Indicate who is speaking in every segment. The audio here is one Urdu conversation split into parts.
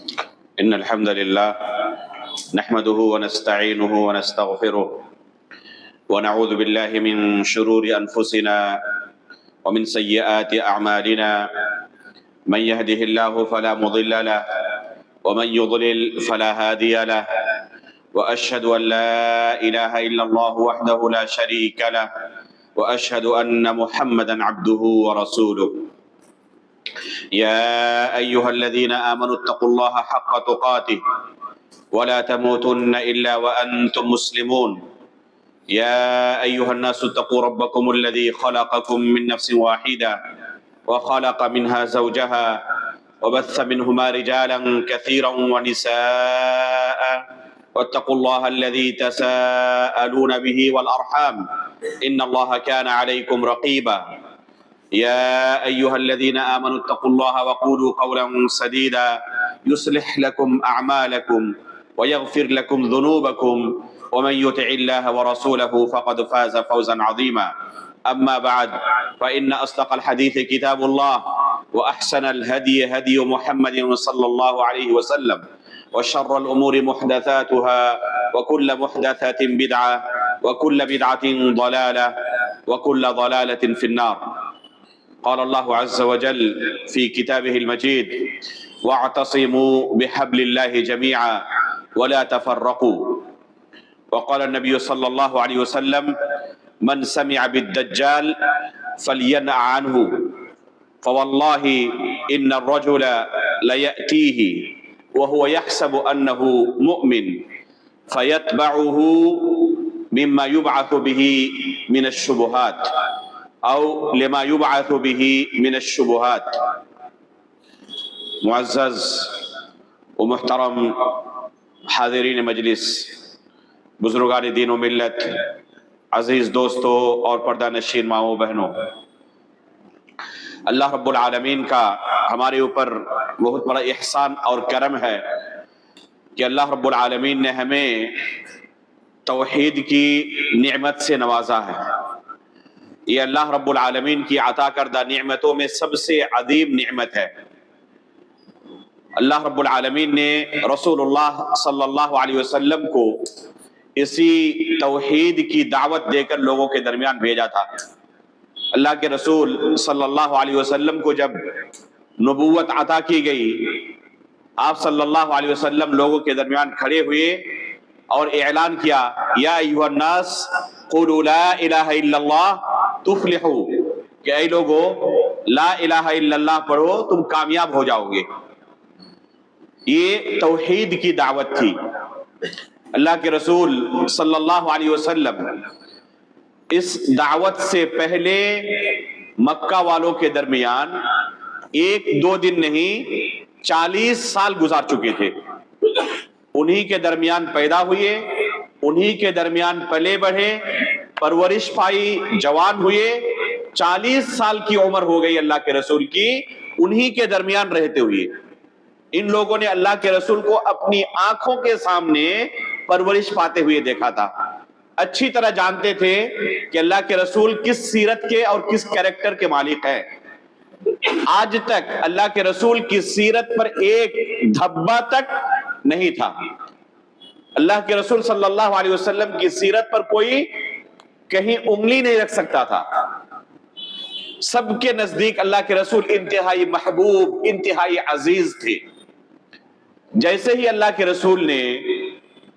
Speaker 1: إن الحمد لله نحمده ونستعينه ونستغفره ونعوذ بالله من شرور أنفسنا ومن سيئات أعمالنا من يهده الله فلا مضل له ومن يضلل فلا هادي له وأشهد أن لا إله إلا الله وحده لا شريك له وأشهد أن محمدا عبده ورسوله يا أيها الذين آمنوا اتقوا الله حق تقاته ولا تموتن إلا وأنتم مسلمون يا أيها الناس اتقوا ربكم الذي خلقكم من نفس واحدة وخلق منها زوجها وبث منهما رجالا كثيرا ونساء واتقوا الله الذي تساءلون به والأرحام إن الله كان عليكم رقيبا يا أيها الذين آمنوا اتقوا الله وقولوا قولا سديدا يصلح لكم أعمالكم ويغفر لكم ذنوبكم ومن يطع الله ورسوله فقد فاز فوزا عظيما أما بعد فإن أصدق الحديث كتاب الله وأحسن الهدي هدي محمد صلى الله عليه وسلم وشر الأمور محدثاتها وكل محدثة بدعة وكل بدعة ضلالة وكل ضلالة في النار. قال الله عز وجل في كتابه المجيد واعتصموا بحبل الله جميعا ولا تفرقوا. وقال النبي صلى الله عليه وسلم من سمع بالدجال فلينأ عنه فوالله إن الرجل ليأتيه وهو يحسب أنه مؤمن فيتبعه مما يبعث به من الشبهات أو لما يبعث به من الشبهات. معزز و محترم حاضرین مجلس، بزرگان دین و ملت، عزیز دوستوں اور پردہ نشین ماؤں بہنوں، اللہ رب العالمین کا ہمارے اوپر بہت بڑا احسان اور کرم ہے کہ اللہ رب العالمین نے ہمیں توحید کی نعمت سے نوازا ہے۔ یہ اللہ رب العالمین کی عطا کردہ نعمتوں میں سب سے عظیم نعمت ہے۔ اللہ رب العالمین نے رسول اللہ صلی اللہ علیہ وسلم کو اسی توحید کی دعوت دے کر لوگوں کے درمیان بھیجا تھا۔ اللہ کے رسول صلی اللہ علیہ وسلم کو جب نبوت عطا کی گئی، آپ صلی اللہ علیہ وسلم لوگوں کے درمیان کھڑے ہوئے اور اعلان کیا، یا ایھا الناس قولوا لا الہ الا اللہ تفلحوا، کہ اے لوگو لا الہ الا اللہ پڑھو تم کامیاب ہو جاؤ گے۔ یہ توحید کی دعوت تھی۔ اللہ کے رسول صلی اللہ علیہ وسلم اس دعوت سے پہلے مکہ والوں کے درمیان ایک دو دن نہیں 40 سال گزار چکے تھے۔ انہی کے درمیان پیدا ہوئے، انہی کے درمیان پلے بڑھے، پرورش پائی، جوان ہوئے، 40 سال کی عمر ہو گئی اللہ کے رسول کی انہی کے درمیان رہتے ہوئے۔ ان لوگوں نے اللہ کے رسول کو اپنی آنکھوں کے سامنے پرورش پاتے ہوئے دیکھا تھا، اچھی طرح جانتے تھے کہ اللہ کے رسول کس سیرت کے اور کس کریکٹر کے مالک ہیں۔ آج تک اللہ کے رسول کی سیرت پر ایک دھبا تک نہیں تھا۔ اللہ کے رسول صلی اللہ علیہ وسلم کی سیرت پر کوئی کہیں انگلی نہیں رکھ سکتا تھا۔ سب کے نزدیک اللہ کے رسول انتہائی محبوب، انتہائی عزیز تھے۔ جیسے ہی اللہ کے رسول نے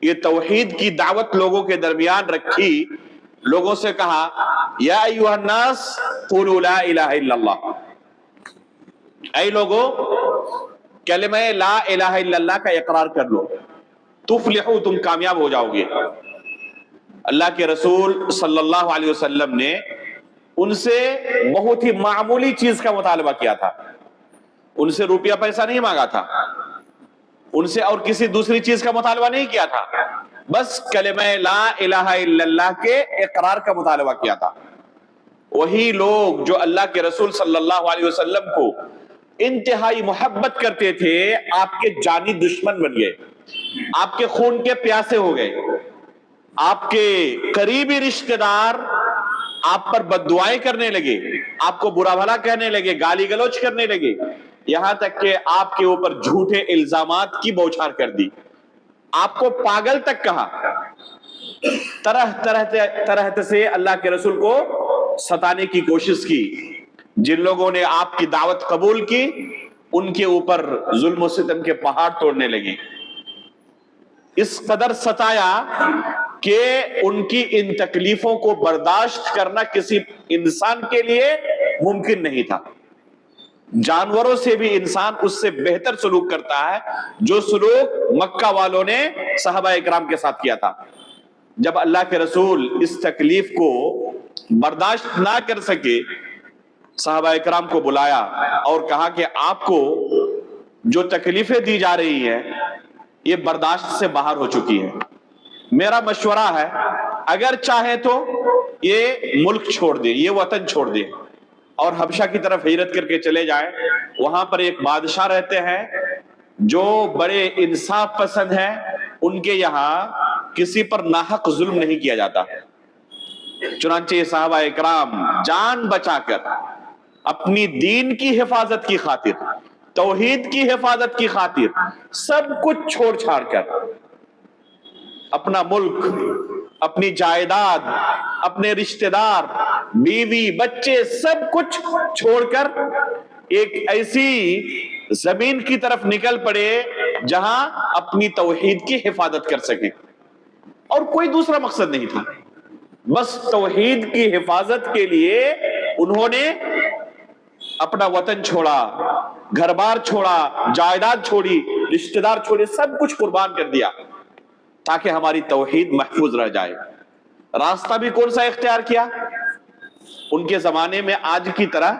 Speaker 1: یہ توحید کی دعوت لوگوں کے درمیان رکھی، لوگوں سے کہا، یا ایھا الناس قولوا لا الہ الا اللہ، اے لوگو کلمہ لا الہ الا اللہ کا اقرار کر لو، تفلحوا تم کامیاب ہو جاؤ گے۔ اللہ کے رسول صلی اللہ علیہ وسلم نے ان سے بہت ہی معمولی چیز کا مطالبہ کیا تھا۔ ان سے روپیہ پیسہ نہیں مانگا تھا، ان سے اور کسی دوسری چیز کا مطالبہ نہیں کیا تھا، بس کلمہ لا الہ الا اللہ کے اقرار کا مطالبہ کیا تھا۔ وہی لوگ جو اللہ کے رسول صلی اللہ علیہ وسلم کو انتہائی محبت کرتے تھے، آپ کے جانی دشمن بن گئے، آپ کے خون کے پیاسے ہو گئے، آپ کے قریبی رشتہ دار آپ پر بد دعائیں کرنے لگے، آپ کو برا بھلا کہنے لگے، گالی گلوچ کرنے لگے، یہاں تک کہ آپ کے اوپر جھوٹے الزامات کی بوچھار کر دی، آپ کو پاگل تک کہا، طرح سے اللہ کے رسول کو ستانے کی کوشش کی۔ جن لوگوں نے آپ کی دعوت قبول کی ان کے اوپر ظلم و ستم کے پہاڑ توڑنے لگے، اس قدر ستایا کہ ان کی ان تکلیفوں کو برداشت کرنا کسی انسان کے لیے ممکن نہیں تھا۔ جانوروں سے بھی انسان اس سے بہتر سلوک کرتا ہے جو سلوک مکہ والوں نے صحابہ اکرام کے ساتھ کیا تھا۔ جب اللہ کے رسول اس تکلیف کو برداشت نہ کر سکے، صحابہ اکرام کو بلایا اور کہا کہ آپ کو جو تکلیفیں دی جا رہی ہیں یہ برداشت سے باہر ہو چکی ہے، میرا مشورہ ہے اگر چاہے تو یہ ملک چھوڑ دیں، یہ وطن چھوڑ دیں اور حبشہ کی طرف ہجرت کر کے چلے جائیں۔ وہاں پر ایک بادشاہ رہتے ہیں جو بڑے انصاف پسند ہیں، ان کے یہاں کسی پر ناحق ظلم نہیں کیا جاتا۔ چنانچہ صحابہ اکرام جان بچا کر اپنی دین کی حفاظت کی خاطر، توحید کی حفاظت کی خاطر سب کچھ چھوڑ چھاڑ کر، اپنا ملک، اپنی جائیداد، اپنے رشتہ دار، بیوی، بچے، سب کچھ چھوڑ کر ایک ایسی زمین کی طرف نکل پڑے جہاں اپنی توحید کی حفاظت کر سکیں، اور کوئی دوسرا مقصد نہیں تھا، بس توحید کی حفاظت کے لیے انہوں نے اپنا وطن چھوڑا، گھر بار چھوڑا، جائیداد چھوڑی، رشتہ دار چھوڑے، سب کچھ قربان کر دیا تاکہ ہماری توحید محفوظ رہ جائے۔ راستہ بھی کون سا اختیار کیا؟ ان کے زمانے میں آج کی طرح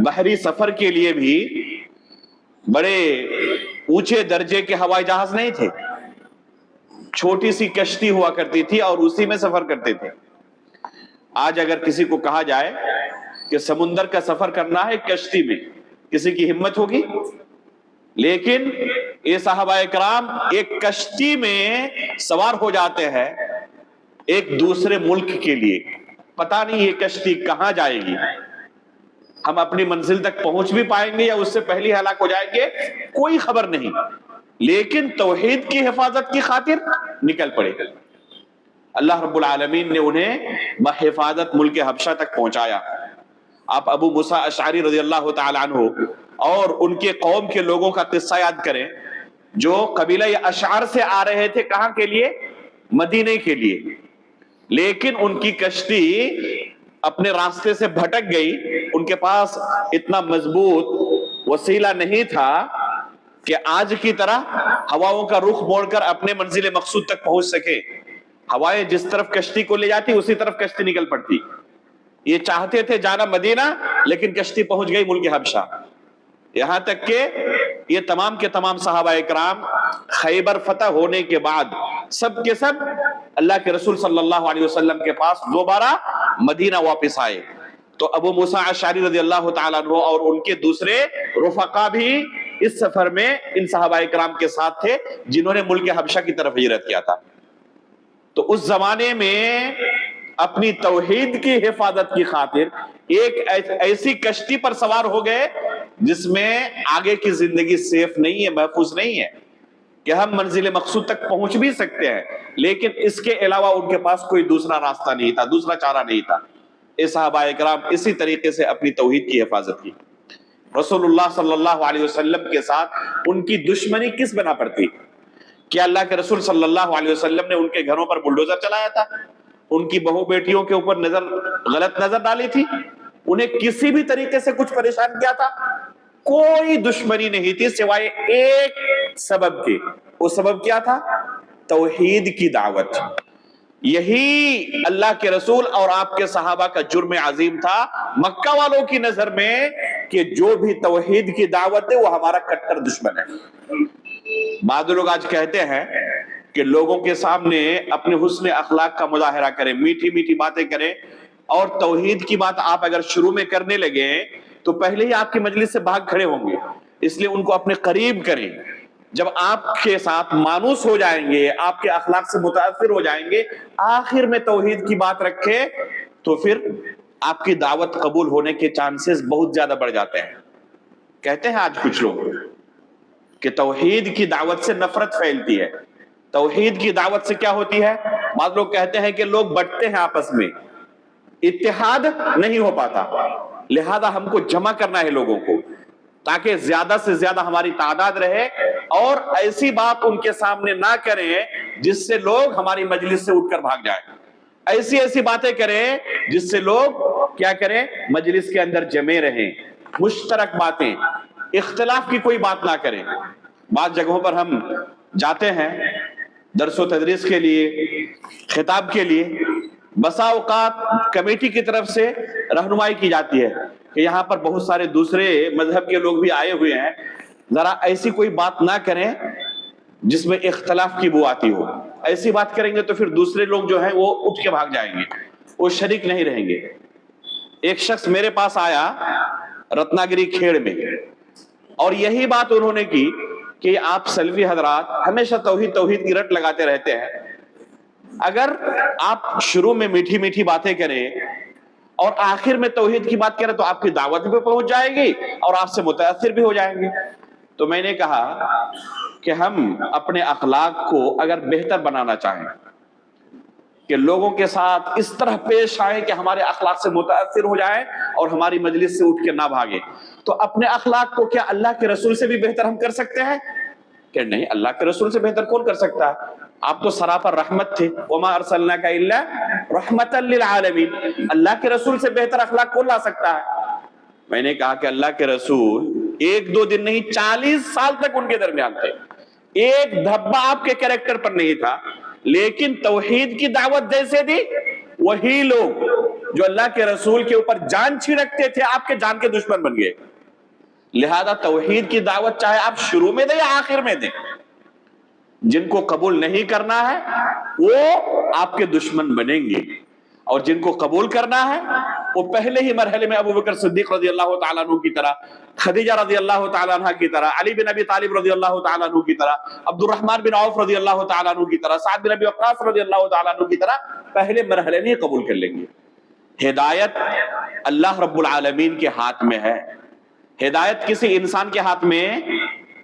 Speaker 1: بحری سفر کے لیے بھی بڑے اونچے درجے کے ہوائی جہاز نہیں تھے، چھوٹی سی کشتی ہوا کرتی تھی اور اسی میں سفر کرتے تھے۔ آج اگر کسی کو کہا جائے کہ سمندر کا سفر کرنا ہے کشتی میں، کسی کی ہمت ہوگی؟ لیکن یہ صحابہ اکرام ایک کشتی میں سوار ہو جاتے ہیں ایک دوسرے ملک کے لیے، پتہ نہیں یہ کشتی کہاں جائے گی، ہم اپنی منزل تک پہنچ بھی پائیں گے یا اس سے پہلے ہلاک ہو جائیں گے، کوئی خبر نہیں، لیکن توحید کی حفاظت کی خاطر نکل پڑے۔ اللہ رب العالمین نے انہیں بحفاظت ملک حبشہ تک پہنچایا۔ آپ ابو موسیٰ اشعری رضی اللہ تعالی عنہ اور ان کے قوم کے لوگوں کا قصہ یاد کریں جو قبیلہ اشعار سے آ رہے تھے، کہاں کے لیے؟ مدینے کے لیے، لیکن ان کی کشتی اپنے راستے سے بھٹک گئی، ان کے پاس اتنا مضبوط وسیلہ نہیں تھا کہ آج کی طرح ہواؤں کا رخ موڑ کر اپنے منزل مقصود تک پہنچ سکے۔ ہوائیں جس طرف کشتی کو لے جاتی اسی طرف کشتی نکل پڑتی۔ یہ چاہتے تھے جانا مدینہ، لیکن کشتی پہنچ گئی ملک حبشہ، یہاں تک کہ یہ تمام کے تمام صحابہ اکرام خیبر فتح ہونے کے بعد سب کے سب اللہ کے رسول صلی اللہ علیہ وسلم کے پاس دوبارہ مدینہ واپس آئے۔ تو ابو موسیٰ اشعری رضی اللہ تعالیٰ عنہ اور ان کے دوسرے رفقا بھی اس سفر میں ان صحابہ اکرام کے ساتھ تھے جنہوں نے ملک حبشہ کی طرف ہجرت کیا تھا۔ تو اس زمانے میں اپنی توحید کی حفاظت کی خاطر ایک ایسی کشتی پر سوار ہو گئے جس میں آگے کی زندگی سیف نہیں ہے، محفوظ نہیں ہے کہ ہم منزل مقصود تک پہنچ بھی سکتے ہیں، لیکن اس کے علاوہ ان کے پاس کوئی دوسرا راستہ نہیں تھا، دوسرا چارہ نہیں تھا۔ اے صحابہ اکرام اسی طریقے سے اپنی توحید کی حفاظت کی۔ رسول اللہ صلی اللہ علیہ وسلم کے ساتھ ان کی دشمنی کس بنا پر تھی؟ کیا اللہ کے رسول صلی اللہ علیہ وسلم نے ان کے گھروں پر بلڈوزر چلایا تھا؟ ان کی بہو بیٹیوں کے اوپر غلط نظر ڈالی تھی؟ انہیں کسی بھی طریقے سے کچھ پریشان کیا تھا؟ کوئی دشمنی نہیں تھی سوائے ایک سبب کے۔ وہ سبب کیا تھا؟ توحید کی دعوت۔ یہی اللہ کے رسول اور آپ کے صحابہ کا جرم عظیم تھا مکہ والوں کی نظر میں کہ جو بھی توحید کی دعوت ہے وہ ہمارا کٹر دشمن ہے۔ بعض لوگ آج کہتے ہیں کہ لوگوں کے سامنے اپنے حسن اخلاق کا مظاہرہ کریں، میٹھی میٹھی باتیں کریں، اور توحید کی بات آپ اگر شروع میں کرنے لگے تو پہلے ہی آپ کی مجلس سے بھاگ کھڑے ہوں گے، اس لیے ان کو اپنے قریب کریں۔ جب آپ کے ساتھ مانوس ہو جائیں گے، آپ کے اخلاق سے متاثر ہو جائیں گے، آخر میں توحید کی بات رکھے تو پھر آپ کی دعوت قبول ہونے کے چانسز بہت زیادہ بڑھ جاتے ہیں۔ کہتے ہیں آج کچھ لوگ کہ توحید کی دعوت سے نفرت پھیلتی ہے. توحید کی دعوت سے کیا ہوتی ہے؟ بعض لوگ کہتے ہیں کہ لوگ بٹتے ہیں آپس میں, اتحاد نہیں ہو پاتا, لہذا ہم کو جمع کرنا ہے لوگوں کو تاکہ زیادہ سے زیادہ ہماری تعداد رہے, اور ایسی بات ان کے سامنے نہ کریں جس سے لوگ ہماری مجلس سے اٹھ کر بھاگ جائیں. ایسی ایسی باتیں کریں جس سے لوگ کیا کریں, مجلس کے اندر جمے رہیں. مشترک باتیں, اختلاف کی کوئی بات نہ کریں. بعض جگہوں پر ہم جاتے ہیں درس و تدریس کے لیے, خطاب کے لیے, بسا اوقات کمیٹی کی طرف سے رہنمائی کی جاتی ہے کہ یہاں پر بہت سارے دوسرے مذہب کے لوگ بھی آئے ہوئے ہیں, ذرا ایسی کوئی بات نہ کریں جس میں اختلاف کی بو آتی ہو. ایسی بات کریں گے تو پھر دوسرے لوگ جو ہیں وہ اٹھ کے بھاگ جائیں گے, وہ شریک نہیں رہیں گے. ایک شخص میرے پاس آیا رتناگری کھیڑ میں, اور یہی بات انہوں نے کی کہ آپ سلفی حضرات ہمیشہ توحید توحید کی رٹ لگاتے رہتے ہیں, اگر آپ شروع میں میٹھی میٹھی باتیں کریں اور آخر میں توحید کی بات کریں تو آپ کی دعوت بھی پہنچ جائے گی اور آپ سے متاثر بھی ہو جائیں گے. تو میں نے کہا کہ ہم اپنے اخلاق کو اگر بہتر بنانا چاہیں کہ لوگوں کے ساتھ اس طرح پیش آئیں کہ ہمارے اخلاق سے متاثر ہو جائیں اور ہماری مجلس سے اٹھ کے نہ بھاگے, تو اپنے اخلاق کو کیا اللہ کے رسول سے بھی بہتر ہم کر سکتے ہیں؟ کہ نہیں, اللہ کے رسول سے بہتر کون کر سکتا ہے؟ آپ تو سراپر رحمت تھے, وما ارسلناک الا رحمتا للعالمین. اللہ کے رسول سے بہتر اخلاق کون لا سکتا ہے؟ میں نے کہا کہ اللہ کے رسول 1-2 دن نہیں 40 سال تک ان کے درمیان تھے, ایک دھبا آپ کے کریکٹر پر نہیں تھا, لیکن توحید کی دعوت جیسے دی وہی لوگ جو اللہ کے رسول کے اوپر جان چھڑکتے تھے آپ کے جان کے دشمن بن گئے. لہذا توحید کی دعوت چاہے آپ شروع میں دیں یا آخر میں دیں, جن کو قبول نہیں کرنا ہے وہ آپ کے دشمن بنیں گے, اور جن کو قبول کرنا ہے وہ پہلے ہی مرحلے میں ابو بکر صدیق رضی اللہ تعالیٰ عنہ کی طرح, خدیجہ رضی اللہ تعالیٰ عنہ کی طرح, علی بن ابی طالب رضی اللہ تعالیٰ عنہ کی طرح, عبد الرحمن بن عوف رضی اللہ تعالیٰ عنہ کی طرح, سعد بن ابی وقاص رضی اللہ تعالیٰ عنہ کی طرح پہلے مرحلے میں قبول کر لیں گے. ہدایت اللہ رب العالمین کے ہاتھ میں ہے, ہدایت کسی انسان کے ہاتھ میں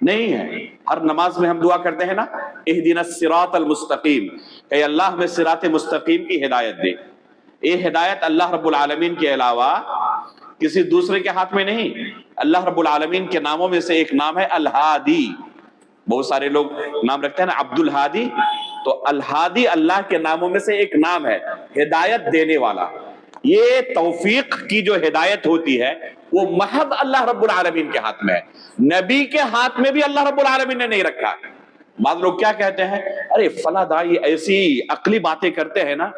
Speaker 1: نہیں ہے. ہر نماز میں ہم دعا کرتے ہیں نا, اہدنا الصراط المستقیم, اے اللہ ہمیں صراط مستقیم کی ہدایت دے. یہ ہدایت اللہ رب العالمین کے علاوہ کسی دوسرے کے ہاتھ میں نہیں. اللہ رب العالمین کے ناموں میں سے ایک نام ہے الہادی. بہت سارے لوگ نام رکھتے ہیں نا عبد الہادی, تو الہادی اللہ کے ناموں میں سے ایک نام ہے, ہدایت دینے والا. یہ توفیق کی جو ہدایت ہوتی ہے وہ محض اللہ رب العالمین کے ہاتھ میں ہے, نبی کے ہاتھ میں بھی اللہ رب العالمین نے نہیں رکھا. بعض لوگ کیا کہتے ہیں, ارے فلاں دائی ایسی عقلی باتیں کرتے ہیں نا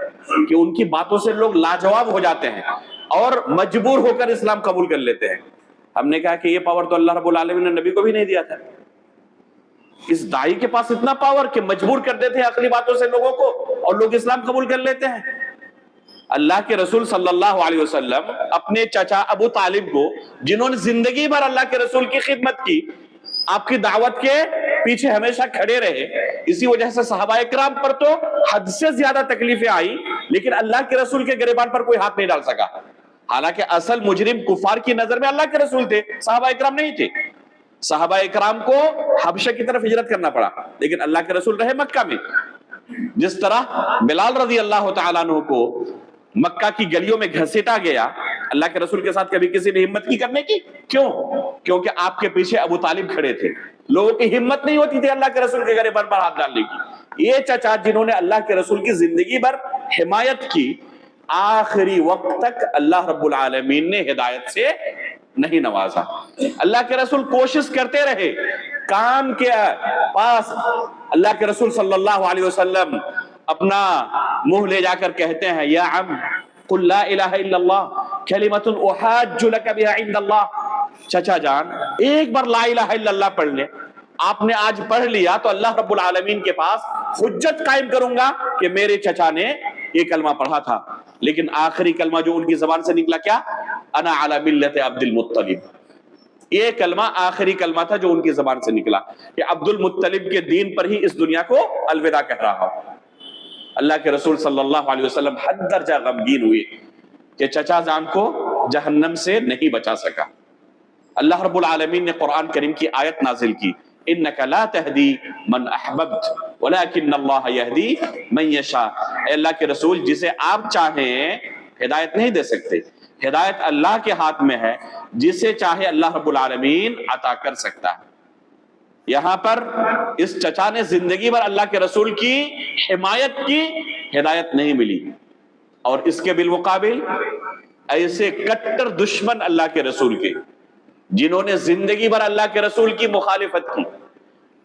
Speaker 1: کہ ان کی باتوں سے لوگ لاجواب ہو جاتے ہیں اور مجبور ہو کر اسلام قبول کر لیتے ہیں. ہم نے کہا کہ یہ پاور تو اللہ رب العالمین نے نبی کو بھی نہیں دیا تھا. اس دائی کے پاس اتنا پاور کہ مجبور کر دیتے ہیں عقلی باتوں سے لوگوں کو اور لوگ اسلام قبول کر لیتے ہیں. اللہ کے رسول صلی اللہ علیہ وسلم اپنے چچا ابو طالب کو, جنہوں نے زندگی بھر اللہ کے رسول کی خدمت کی, آپ کی دعوت کے پیچھے ہمیشہ کھڑے رہے, اسی وجہ سے صحابہ اکرام پر تو حد سے زیادہ تکلیفیں آئی, لیکن اللہ کے رسول کے گریبان پر کوئی ہاتھ نہیں ڈال سکا. حالانکہ اصل مجرم کفار کی نظر میں اللہ کے رسول تھے, صحابہ اکرام نہیں تھے. صحابہ اکرام کو حبشہ کی طرف ہجرت کرنا پڑا, لیکن اللہ کے رسول رہے مکہ میں. جس طرح بلال رضی اللہ تعالیٰ عنہ کو مکہ کی گلیوں میں گھسیٹا گیا, اللہ کے رسول کے ساتھ کبھی کسی نے ہمت کی کرنے کی؟ کیوں؟ کیونکہ آپ کے پیچھے ابو طالب کھڑے تھے. لوگوں کی ہمت نہیں ہوتی تھی اللہ کے رسول کے گریبان پر ہاتھ ڈالنے کی. یہ چچا جنہوں نے اللہ کے رسول کی زندگی بھر حمایت کی, آخری وقت تک اللہ رب العالمین نے ہدایت سے نہیں نوازا. اللہ کے رسول کوشش کرتے رہے, کان کے پاس اللہ کے رسول صلی اللہ علیہ وسلم اپنا منہ لے جا کر کہتے ہیں, یا عم قل لا الہ الا اللہ کلمۃ احاج لک بها عند اللہ. چچا جان ایک بار لا الہ الا اللہ پڑھ لیں. آپ نے آج پڑھ لیا تو اللہ رب العالمین کے پاس حجت قائم کروں گا کہ میرے چچا نے یہ کلمہ پڑھا تھا. لیکن آخری کلمہ جو ان کی زبان سے نکلا کیا؟ انا علی ملت عبد المطلب. یہ کلمہ آخری کلمہ تھا جو ان کی زبان سے نکلا کہ عبد المطلب کے دین پر ہی اس دنیا کو الوداع کہہ رہا ہوں. اللہ کے رسول صلی اللہ علیہ وسلم حد درجہ غمگین ہوئے کہ چچا جان کو جہنم سے نہیں بچا سکا. اللہ رب العالمین نے قرآن کریم کی آیت نازل کی، انک لا تہدی من احببت ولکن اللہ یہدی من یشاء، اے اللہ کے رسول جسے آپ چاہیں ہدایت نہیں دے سکتے، ہدایت اللہ کے ہاتھ میں ہے، جسے چاہے اللہ رب العالمین عطا کر سکتا ہے۔ یہاں پر اس چچا نے زندگی بھر اللہ کے رسول کی حمایت کی، ہدایت نہیں ملی، اور اس کے بالمقابل ایسے کٹر دشمن اللہ کے رسول کے، جنہوں نے زندگی بھر اللہ کے رسول کی مخالفت کی،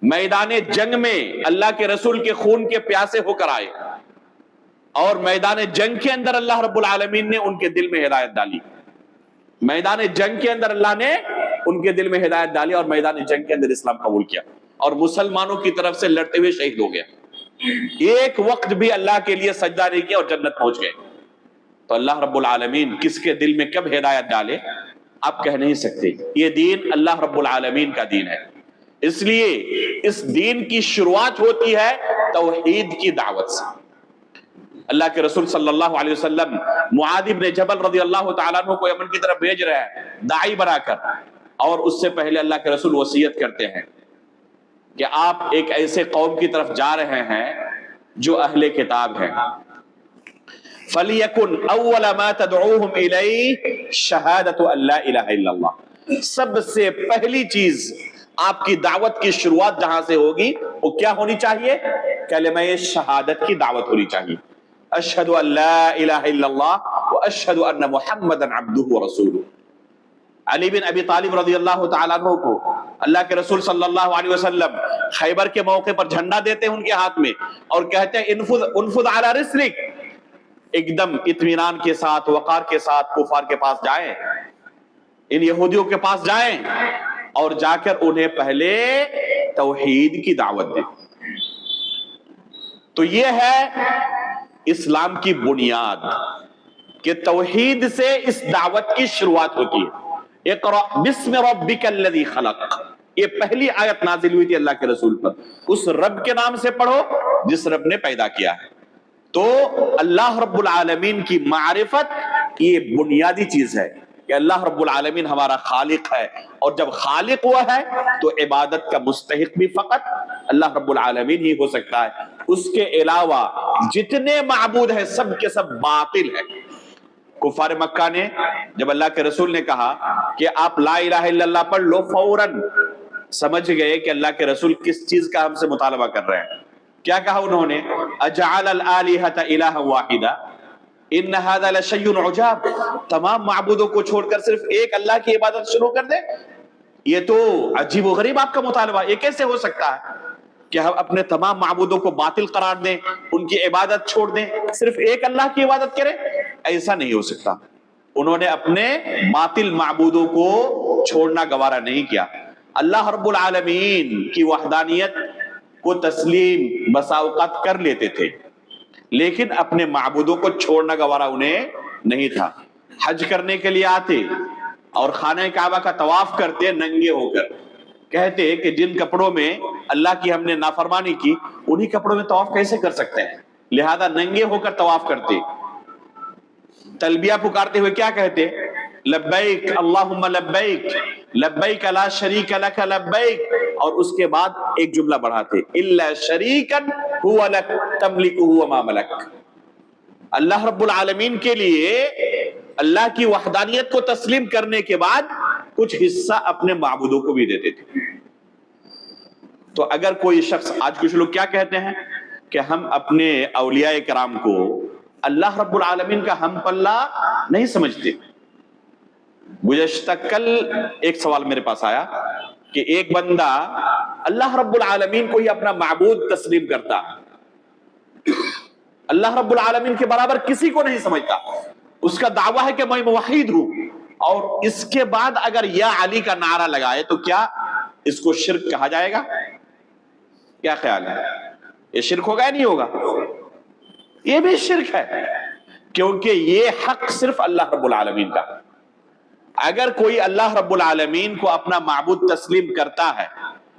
Speaker 1: میدان جنگ میں اللہ کے رسول کے خون کے پیاسے ہو کر آئے، اور میدان جنگ کے اندر اللہ رب العالمین نے ان کے دل میں ہدایت ڈالی، میدان جنگ کے اندر اللہ نے ان کے دل میں ہدایت ڈالی، اور میدان جنگ کے اندر اسلام قبول کیا، اور مسلمانوں کی طرف سے لڑتے ہوئے شہید ہو گیا، ایک وقت بھی اللہ کے لیے سجدہ نہیں کیا اور جنت پہنچ گئے۔ تو اللہ رب العالمین کس کے دل میں کب ہدایت ڈالے آپ کہہ نہیں سکتے، یہ دین اللہ رب العالمین کا دین ہے، اس لیے اس دین کی شروعات ہوتی ہے توحید کی دعوت سے۔ اللہ کے رسول صلی اللہ علیہ وسلم معاذ بن جبل رضی اللہ تعالیٰ عنہ کو یمن کی طرف بھیج رہے ہیں داعی بنا کر، اور اس سے پہلے اللہ کے رسول وصیت کرتے ہیں کہ آپ ایک ایسے قوم کی طرف جا رہے ہیں جو اہل کتاب ہیں، فَلْيَكُنْ أَوَّلَ مَا تَدْعُوهُمْ إِلَيْهِ شَهَادَةُ أَن لَا إِلَهَ إِلَّا اللَّهِ، سب سے پہلی چیز آپ کی دعوت کی شروعات جہاں سے ہوگی وہ کیا ہونی چاہیے؟ کلمہ شہادت کی دعوت ہونی چاہیے، اشہد ان لا الہ الا اللہ واشہد ان محمدا عبدہ ورسولہ۔ علی بن ابی طالب رضی اللہ تعالیٰ عنہ کو اللہ کے رسول صلی اللہ علیہ وسلم خیبر کے موقع پر جھنڈا دیتے ہیں ان کے ہاتھ میں، اور کہتے ہیں انفذ علی رسلک، ایک دم اطمینان کے ساتھ وقار کے ساتھ کفار کے پاس جائیں، ان یہودیوں کے پاس جائیں، اور جا کر انہیں پہلے توحید کی دعوت دیں۔ تو یہ ہے اسلام کی بنیاد کہ توحید سے اس دعوت کی شروعات ہوتی ہے۔ اقرأ بسم ربک الذی خلق، یہ پہلی آیت نازل ہوئی تھی اللہ کے رسول پر، اس رب کے نام سے پڑھو جس رب نے پیدا کیا ہے۔ تو اللہ رب العالمین کی معرفت یہ بنیادی چیز ہے کہ اللہ رب العالمین ہمارا خالق ہے، اور جب خالق ہوا ہے تو عبادت کا مستحق بھی فقط اللہ رب العالمین ہی ہو سکتا ہے، اس کے علاوہ جتنے معبود ہیں سب کے سب باطل ہیں۔ کفار مکہ نے جب اللہ کے رسول نے کہا کہ آپ لا الہ الا اللہ پڑھ لو، فوراً سمجھ گئے کہ اللہ کے رسول کس چیز کا ہم سے مطالبہ کر رہے ہیں۔ کیا کہا انہوں نے؟ اجعل الآلہۃ الہا واحدا ان ھذا لشیء عجاب، تمام معبودوں کو چھوڑ کر صرف ایک اللہ کی عبادت شروع کر دیں، یہ تو عجیب و غریب آپ کا مطالبہ، یہ کیسے ہو سکتا ہے کہ ہم اپنے تمام معبودوں کو باطل قرار دیں، ان کی عبادت چھوڑ دیں، صرف ایک اللہ کی عبادت کریں؟ ایسا نہیں ہو سکتا۔ انہوں نے اپنے باطل معبودوں کو چھوڑنا گوارا نہیں کیا، اللہ رب العالمین کی وحدانیت کو تسلیم بسا اوقات کر لیتے تھے، لیکن اپنے معبودوں کو چھوڑنا گوارا انہیں نہیں تھا۔ حج کرنے کے لیے آتے اور خانہ کعبہ کا طواف کرتے ننگے ہو کر، کہتے کہ جن کپڑوں میں اللہ کی ہم نے نافرمانی کی انہی کپڑوں میں طواف کیسے کر سکتے ہیں، لہذا ننگے ہو کر طواف کرتے۔ تلبیہ پکارتے ہوئے کیا کہتے؟ لبیک اللہم لبیک لبیک لا شریک لک لبیک، اور اس کے بعد ایک جملہ بڑھاتے الا شریکا هو لک تملکہ وما ملک۔ اللہ رب العالمین کے لیے اللہ کی وحدانیت کو تسلیم کرنے کے بعد کچھ حصہ اپنے معبودوں کو بھی دیتے تھے۔ تو اگر کوئی شخص، آج کچھ لوگ کیا کہتے ہیں کہ ہم اپنے اولیاء کرام کو اللہ رب العالمین کا ہم پلہ نہیں سمجھتے۔ گزشتہ کل ایک سوال میرے پاس آیا کہ ایک بندہ اللہ رب العالمین کو ہی اپنا معبود تسلیم کرتا، اللہ رب العالمین کے برابر کسی کو نہیں سمجھتا، اس کا دعویٰ ہے کہ میں موحد ہوں، اور اس کے بعد اگر یا علی کا نعرہ لگائے تو کیا اس کو شرک کہا جائے گا؟ کیا خیال ہے؟ یہ شرک ہوگا یا نہیں ہوگا؟ یہ بھی شرک ہے، کیونکہ یہ حق صرف اللہ رب العالمین کا۔ اگر کوئی اللہ رب العالمین کو اپنا معبود تسلیم کرتا ہے،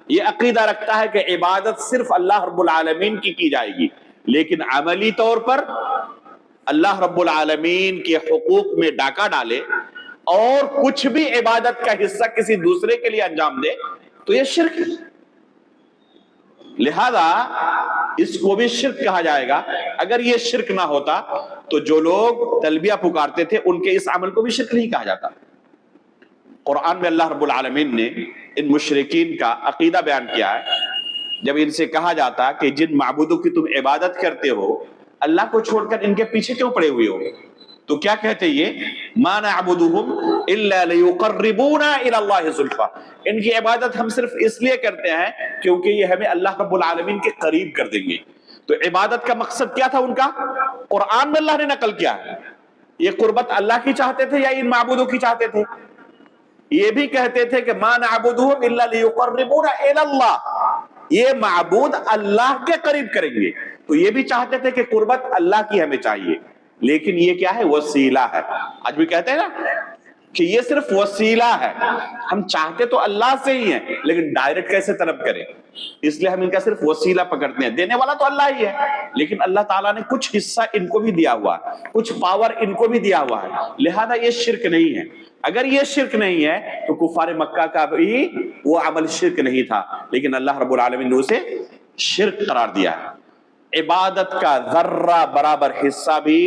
Speaker 1: یہ عقیدہ رکھتا ہے کہ عبادت صرف اللہ رب العالمین کی جائے گی، لیکن عملی طور پر اللہ رب العالمین کے حقوق میں ڈاکہ ڈالے اور کچھ بھی عبادت کا حصہ کسی دوسرے کے لیے انجام دے تو یہ شرک ہے. لہذا اس کو بھی شرک کہا جائے گا. اگر یہ شرک نہ ہوتا تو جو لوگ تلبیہ پکارتے تھے ان کے اس عمل کو بھی شرک نہیں کہا جاتا. قرآن میں اللہ رب العالمین نے ان مشرکین کا عقیدہ بیان کیا ہے. جب ان سے کہا جاتا کہ جن معبودوں کی تم عبادت کرتے ہو اللہ کو چھوڑ کر ان کے پیچھے کیوں پڑے ہوئے ہو, تو کیا کہتے یہ ما نعبدهم الا ليقربونا الى الله زلفى, ان کی عبادت ہم صرف اس لیے کرتے ہیں کیونکہ یہ ہمیں اللہ رب العالمین کے قریب کر دیں گے. تو عبادت کا مقصد کیا تھا ان کا؟ قرآن میں اللہ نے نقل کیا ہے. یہ قربت اللہ کی چاہتے تھے یا ان معبودوں کی چاہتے تھے؟ یہ بھی کہتے تھے کہ ما نعبدهم الا ليقربونا الى الله, یہ معبود اللہ کے قریب کریں گے. تو یہ بھی چاہتے تھے کہ قربت اللہ کی ہمیں چاہیے, لیکن یہ کیا ہے؟ وسیلہ ہے. آج بھی کہتے ہیں نا کہ یہ صرف وسیلہ ہے, ہم چاہتے تو اللہ سے ہی ہیں لیکن ڈائریکٹ کیسے طلب کریں, اس لیے ہم ان کا صرف وسیلہ پکڑتے ہیں. دینے والا تو اللہ ہی ہے لیکن اللہ تعالیٰ نے کچھ حصہ ان کو بھی دیا ہوا ہے, کچھ پاور ان کو بھی دیا ہوا ہے, لہذا یہ شرک نہیں ہے. اگر یہ شرک نہیں ہے تو کفار مکہ کا بھی وہ عمل شرک نہیں تھا, لیکن اللہ رب العالمین نے اسے شرک قرار دیا ہے. عبادت کا ذرہ برابر حصہ بھی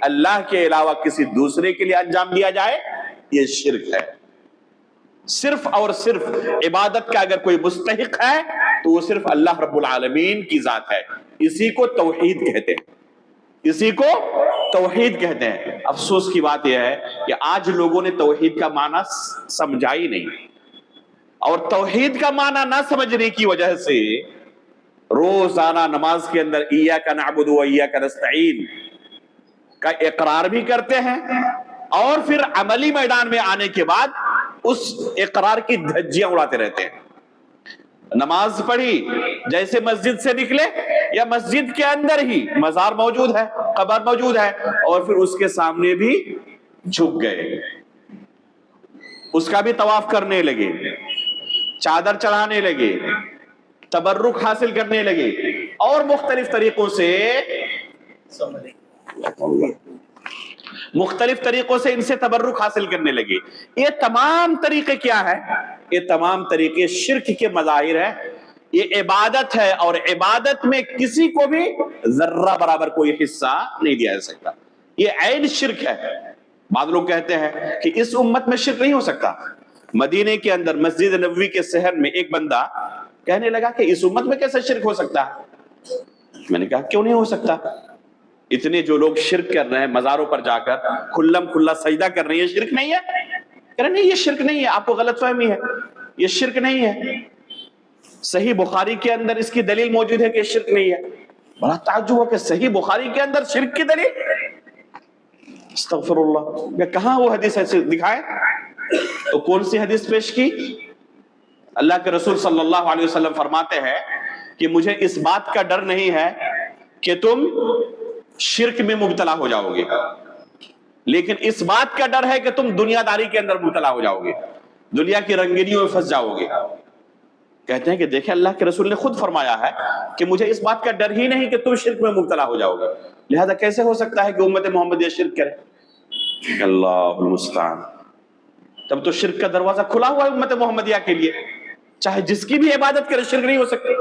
Speaker 1: اللہ کے علاوہ کسی دوسرے کے لیے انجام دیا جائے یہ شرک ہے. صرف اور صرف عبادت کا اگر کوئی مستحق ہے تو وہ صرف اللہ رب العالمین کی ذات ہے. اسی کو توحید کہتے ہیں, اسی کو توحید کہتے ہیں. افسوس کی بات یہ ہے کہ آج لوگوں نے توحید کا معنی سمجھا ہی نہیں, اور توحید کا معنی نہ سمجھنے کی وجہ سے روزانہ نماز کے اندر ایاک نعبد و ایاک نستعین کا اقرار بھی کرتے ہیں, اور پھر عملی میدان میں آنے کے بعد اس اقرار کی دھجیاں اڑاتے رہتے ہیں. نماز پڑھی, جیسے مسجد سے نکلے یا مسجد کے اندر ہی مزار موجود ہے, قبر موجود ہے, اور پھر اس کے سامنے بھی جھک گئے, اس کا بھی طواف کرنے لگے, چادر چڑھانے لگے, تبرک حاصل کرنے لگے, اور مختلف طریقوں سے ان سے تبرک حاصل کرنے لگے. یہ تمام طریقے کیا ہے؟ یہ تمام طریقے شرک کے مظاہر ہیں. یہ عبادت ہے اور عبادت میں کسی کو بھی ذرہ برابر کوئی حصہ نہیں دیا جا سکتا. یہ عین شرک ہے. بعض لوگ کہتے ہیں کہ اس امت میں شرک نہیں ہو سکتا. مدینے کے اندر مسجد نبوی کے صحن میں ایک بندہ کہنے لگا کہ اس امت میں کیسے شرک ہو سکتا ہے؟ میں نے کہا کیوں نہیں ہو سکتا؟ اتنے جو لوگ شرک کر رہے ہیں مزاروں پر جا کر کھلم کھلا سجدہ کر رہے ہیں, یہ شرک نہیں ہے؟ کہہ رہے نہیں یہ شرک نہیں ہے, آپ کو غلط فہمی ہے, یہ شرک نہیں ہے. صحیح بخاری کے اندر اس کی دلیل موجود ہے کہ شرک نہیں ہے. بڑا تعجب ہوا کہ صحیح بخاری کے اندر شرک کی دلیل, استغفر اللہ, کہاں وہ حدیث ایسے دکھائے؟ تو کون سی حدیث پیش کی؟ اللہ کے رسول صلی اللہ علیہ وسلم فرماتے ہیں کہ مجھے اس بات کا ڈر نہیں ہے کہ تم شرک میں مبتلا ہو جاؤ گے, لیکن اس بات کا ڈر ہے کہ تم دنیا داری کے اندر مبتلا ہو جاؤ گے, دنیا کی رنگینیوں میں پھنس جاؤ گے. کہتے ہیں کہ دیکھیں اللہ کے رسول نے خود فرمایا ہے کہ مجھے اس بات کا ڈر ہی نہیں کہ تم شرک میں مبتلا ہو جاؤ گے, لہذا کیسے ہو سکتا ہے کہ امت محمدیہ شرک کرے؟ اللہ المستعان. تب تو شرک کا دروازہ کھلا ہوا ہے امت محمدیہ کے لیے, چاہے جس کی بھی عبادت کرے شرک نہیں ہو سکتی.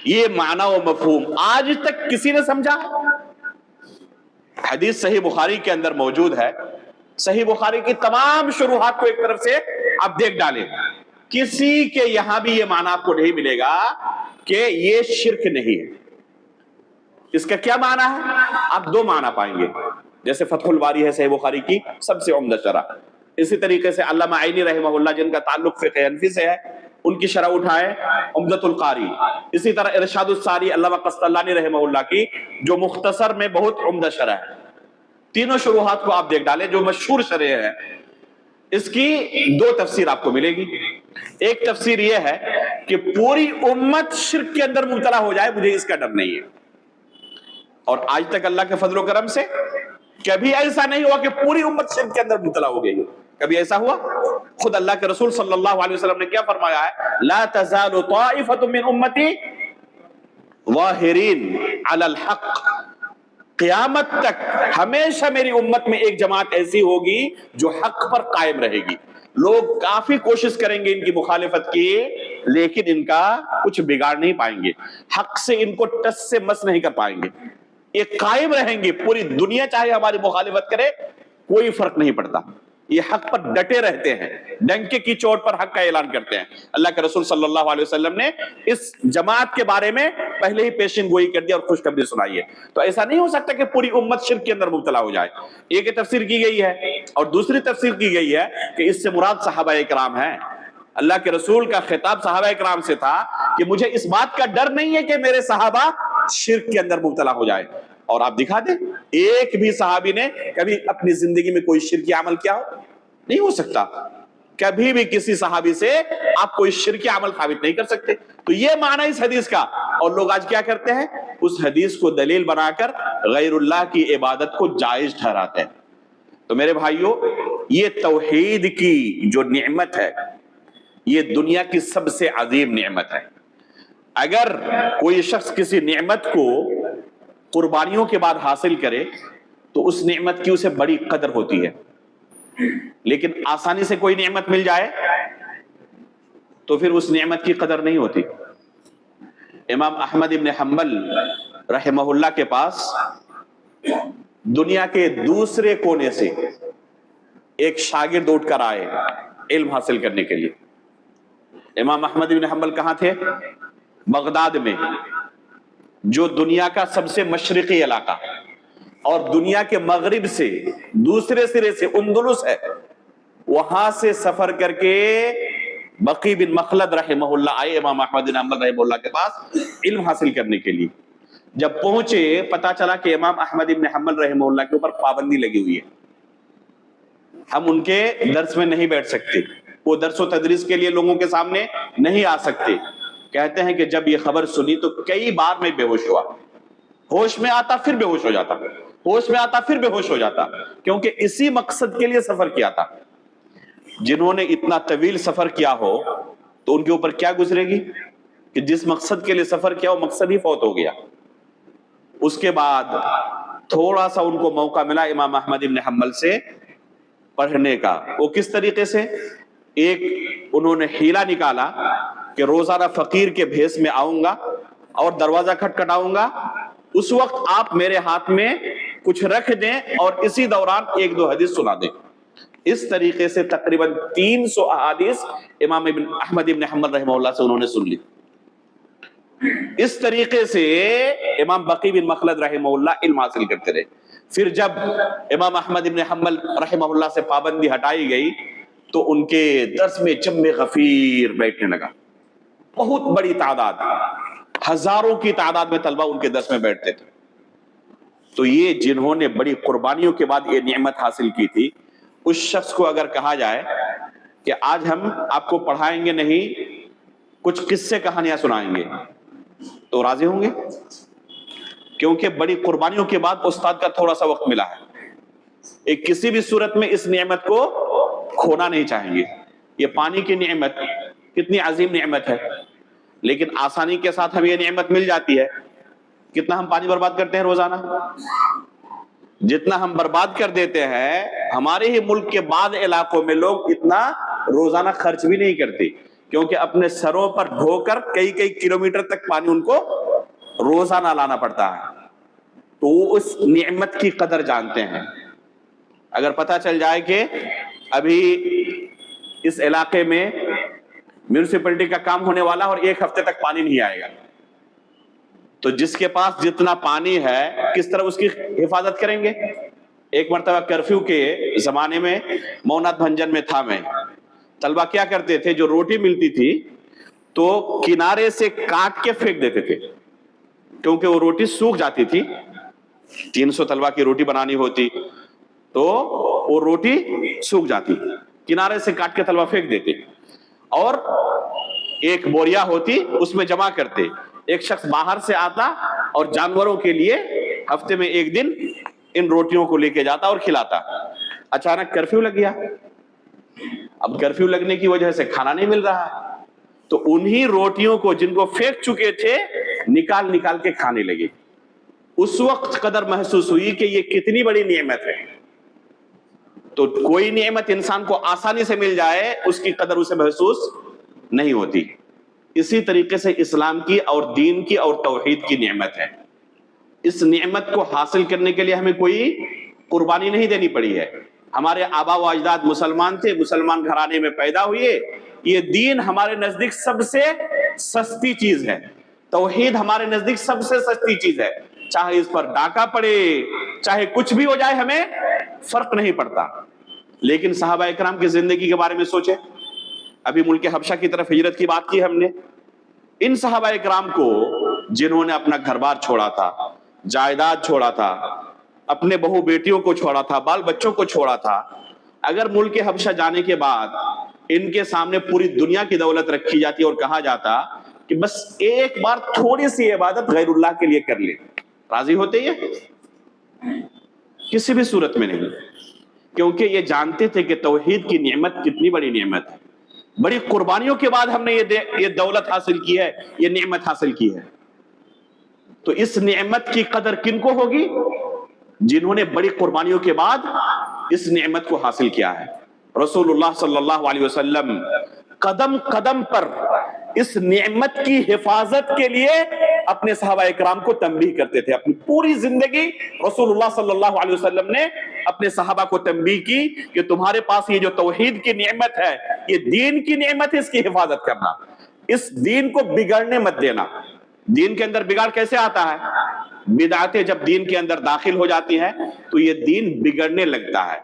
Speaker 1: یہ معنی و مفہوم آج تک کسی نے سمجھا؟ حدیث صحیح بخاری کے اندر موجود ہے. صحیح بخاری کی تمام شروحات کو ایک طرف سے آپ دیکھ ڈالیں, کسی کے یہاں بھی یہ معنی آپ کو نہیں ملے گا کہ یہ شرک نہیں ہے. اس کا کیا معنی ہے؟ آپ دو معنی پائیں گے. جیسے فتح الباری ہے صحیح بخاری کی سب سے عمدہ شرح, اسی طریقے سے علامہ عینی رحمہ اللہ جن کا تعلق فقہ حنفی سے ہے ان کی شرح اٹھائے عمدۃ القاری. اسی طرح ارشاد الساری علامہ قسطلانی رحمہ اللہ کی جو مختصر میں بہت عمدہ شرح ہے. تینوں شروحات کو آپ دیکھ ڈالیں جو مشہور شرح ہے, اس کی دو تفسیر آپ کو ملے گی. ایک تفسیر یہ ہے کہ پوری امت شرک کے اندر مبتلا ہو جائے, مجھے اس کا ڈر نہیں ہے. اور آج تک اللہ کے فضل و کرم سے کبھی ایسا نہیں ہوا کہ پوری امت شرک کے اندر مبتلا ہو گئی. کبھی ایسا ہوا؟ خود اللہ کے رسول صلی اللہ علیہ وسلم نے کیا فرمایا ہے؟ لا تزال طائفة من امتی ظاہرین علی الحق. قیامت تک ہمیشہ میری امت میں ایک جماعت ایسی ہوگی جو حق پر قائم رہے گی. لوگ کافی کوشش کریں گے ان کی مخالفت کی، لیکن ان کا کچھ بگاڑ نہیں پائیں گے، حق سے ان کو ٹس سے مس نہیں کر پائیں گے. یہ قائم رہیں گے، پوری دنیا چاہے ہماری مخالفت کرے کوئی فرق نہیں پڑتا. یہ حق پر ڈٹے رہتے ہیں، ڈنکے کی چوٹ پر حق کا اعلان کرتے ہیں. اللہ کے رسول صلی اللہ علیہ وسلم نے اس جماعت کے بارے میں پہلے ہی پیشین گوئی کر دیا اور خوشخبری سنائی ہے. تو ایسا نہیں ہو سکتا کہ پوری امت شرک کے اندر مبتلا ہو جائے. ایک تفسیر کی گئی ہے، اور دوسری تفسیر کی گئی ہے کہ اس سے مراد صحابہ کرام ہیں. اللہ کے رسول کا خطاب صحابہ کرام سے تھا کہ مجھے اس بات کا ڈر نہیں ہے کہ میرے صحابہ شرک کے اندر مبتلا ہو جائے. اور آپ دکھا دیں ایک بھی صحابی نے کبھی اپنی زندگی میں کوئی شرکی عمل کیا ہو؟ نہیں ہو سکتا. کبھی بھی کسی صحابی سے آپ کوئی شرکی عمل ثابت نہیں کر سکتے. تو یہ معنی اس حدیث کا. اور لوگ آج کیا کرتے ہیں؟ اس حدیث کو دلیل بنا کر غیر اللہ کی عبادت کو جائز ٹھہراتے ہیں. تو میرے بھائیوں، یہ توحید کی جو نعمت ہے یہ دنیا کی سب سے عظیم نعمت ہے. اگر کوئی شخص کسی نعمت کو قربانیوں کے بعد حاصل کرے تو اس نعمت کی اسے بڑی قدر ہوتی ہے. لیکن آسانی سے کوئی نعمت مل جائے تو پھر اس نعمت کی قدر نہیں ہوتی. امام احمد ابن حنبل رحمہ اللہ کے پاس دنیا کے دوسرے کونے سے ایک شاگرد اٹھ کر آئے علم حاصل کرنے کے لیے. امام احمد ابن حنبل کہاں تھے؟ بغداد میں، جو دنیا کا سب سے مشرقی علاقہ، اور دنیا کے مغرب سے دوسرے سرے سے اندلس ہے، وہاں سے سفر کر کے بقی بن مخلد رحمہ اللہ آئے امام احمد بن حنبل رحمہ اللہ کے پاس علم حاصل کرنے کے لیے. جب پہنچے پتا چلا کہ امام احمد بن حنبل رحمہ اللہ کے اوپر پابندی لگی ہوئی ہے، ہم ان کے درس میں نہیں بیٹھ سکتے، وہ درس و تدریس کے لیے لوگوں کے سامنے نہیں آ سکتے. کہتے ہیں کہ جب یہ خبر سنی تو کئی بار میں بے ہوش ہوا. ہوش میں آتا پھر بے ہوش ہو جاتا، ہوش میں آتا پھر بے ہوش ہو جاتا، کیونکہ اسی مقصد کے لیے سفر کیا تھا. جنہوں نے اتنا طویل سفر کیا ہو تو ان کے اوپر کیا گزرے گی کہ جس مقصد کے لیے سفر کیا وہ مقصد ہی فوت ہو گیا. اس کے بعد تھوڑا سا ان کو موقع ملا امام احمد بن حنبل سے پڑھنے کا. وہ کس طریقے سے؟ ایک انہوں نے حیلہ نکالا کہ روزانہ فقیر کے بھیس میں آؤں گا اور دروازہ کھٹکھٹاؤں گا، اس وقت آپ میرے ہاتھ میں کچھ رکھ دیں اور اسی دوران ایک دو حدیث سنا دیں. اس طریقے سے تقریباً 300 احادیث امام احمد بن حنبل رحمہ اللہ سے انہوں نے سن لی. اس طریقے سے امام بقی بن مخلد رحمہ اللہ علم حاصل کرتے رہے. پھر جب امام احمد بن حنبل رحمہ اللہ سے پابندی ہٹائی گئی تو ان کے درس میں جم غفیر بیٹھنے لگا. بہت بڑی تعداد، ہزاروں کی تعداد میں طلبہ ان کے درس میں بیٹھتے تھے. تو یہ جنہوں نے بڑی قربانیوں کے بعد یہ نعمت حاصل کی تھی، اس شخص کو اگر کہا جائے کہ آج ہم آپ کو پڑھائیں گے نہیں، کچھ قصے کہانیاں سنائیں گے، تو راضی ہوں گے؟ کیونکہ بڑی قربانیوں کے بعد استاد کا تھوڑا سا وقت ملا ہے. ایک کسی بھی صورت میں اس نعمت کو کھونا نہیں چاہیں گے. یہ پانی کی نعمت کتنی عظیم نعمت ہے، لیکن آسانی کے ساتھ ہمیں یہ نعمت مل جاتی ہے. کتنا ہم پانی برباد کرتے ہیں روزانہ؟ جتنا ہم برباد کر دیتے ہیں، ہمارے ہی ملک کے بعض علاقوں میں لوگ اتنا روزانہ خرچ بھی نہیں کرتے، کیونکہ اپنے سروں پر ڈھو کر کئی کئی کلومیٹر تک پانی ان کو روزانہ لانا پڑتا ہے. تو وہ اس نعمت کی قدر جانتے ہیں. اگر پتہ چل جائے کہ ابھی اس علاقے میں میونسپلٹی کا کام ہونے والا اور ایک ہفتے تک پانی نہیں آئے گا، تو جس کے پاس جتنا پانی ہے کس طرح اس کی حفاظت کریں گے؟ ایک مرتبہ کرفیو کے زمانے میں مونات بھنجن میں تھا میں، طلبہ کیا کرتے تھے، جو روٹی ملتی تھی تو کنارے سے کاٹ کے پھینک دیتے تھے، کیونکہ وہ روٹی سوکھ جاتی تھی. 300 طلبہ کی روٹی بنانی ہوتی تو وہ روٹی سوکھ جاتی، کنارے سے کاٹ کے طلبہ پھینک دیتے. اور ایک بوریا ہوتی، اس میں جمع کرتے. ایک شخص باہر سے آتا اور جانوروں کے لیے ہفتے میں ایک دن ان روٹیوں کو لے کے جاتا اور کھلاتا. اچانک کرفیو لگ گیا. اب کرفیو لگنے کی وجہ سے کھانا نہیں مل رہا، تو انہی روٹیوں کو جن کو پھینک چکے تھے نکال نکال کے کھانے لگے. اس وقت قدر محسوس ہوئی کہ یہ کتنی بڑی نعمت ہے. تو کوئی نعمت انسان کو آسانی سے مل جائے اس کی قدر اسے محسوس نہیں ہوتی. اسی طریقے سے اسلام کی اور دین کی اور توحید کی نعمت ہے. اس نعمت کو حاصل کرنے کے لیے ہمیں کوئی قربانی نہیں دینی پڑی ہے. ہمارے آبا و اجداد مسلمان تھے, مسلمان گھرانے میں پیدا ہوئے. یہ دین ہمارے نزدیک سب سے سستی چیز ہے. توحید ہمارے نزدیک سب سے سستی چیز ہے. چاہے اس پر ڈاکہ پڑے, چاہے کچھ بھی ہو جائے, ہمیں فرق نہیں پڑتا. لیکن صحابہ اکرام کی زندگی کے بارے میں سوچیں. ابھی ملک حبشہ کی طرف ہجرت کی بات کی ہم نے. ان صحابہ اکرام کو جنہوں نے اپنا گھر بار چھوڑا تھا, جائیداد چھوڑا تھا, اپنے بہو بیٹیوں کو چھوڑا تھا, بال بچوں کو چھوڑا تھا, اگر ملک حبشہ جانے کے بعد ان کے سامنے پوری دنیا کی دولت رکھی جاتی اور کہا جاتا کہ بس ایک بار تھوڑی سی عبادت غیر اللہ کے لیے کر لے, راضی ہوتے یہ؟ کسی بھی صورت میں نہیں. کیونکہ یہ جانتے تھے کہ توحید کی نعمت کتنی بڑی نعمت ہے. بڑی قربانیوں کے بعد ہم نے یہ دولت حاصل کی ہے, یہ نعمت حاصل کی ہے. تو اس نعمت کی قدر کن کو ہوگی؟ جنہوں نے بڑی قربانیوں کے بعد اس نعمت کو حاصل کیا ہے. رسول اللہ صلی اللہ علیہ وسلم قدم قدم پر اس نعمت کی حفاظت کے لیے اپنے صحابہ اکرام کو تنبیہ کرتے تھے. اپنی پوری زندگی رسول اللہ صلی اللہ علیہ وسلم نے اپنے صحابہ کو تنبیہ کی کہ تمہارے پاس یہ جو توحید کی نعمت ہے, یہ دین کی نعمت ہے, اس کی حفاظت کرنا, اس دین کو بگڑنے مت دینا. دین کے اندر بگاڑ کیسے آتا ہے؟ بدعتیں جب دین کے اندر داخل ہو جاتی ہیں تو یہ دین بگڑنے لگتا ہے.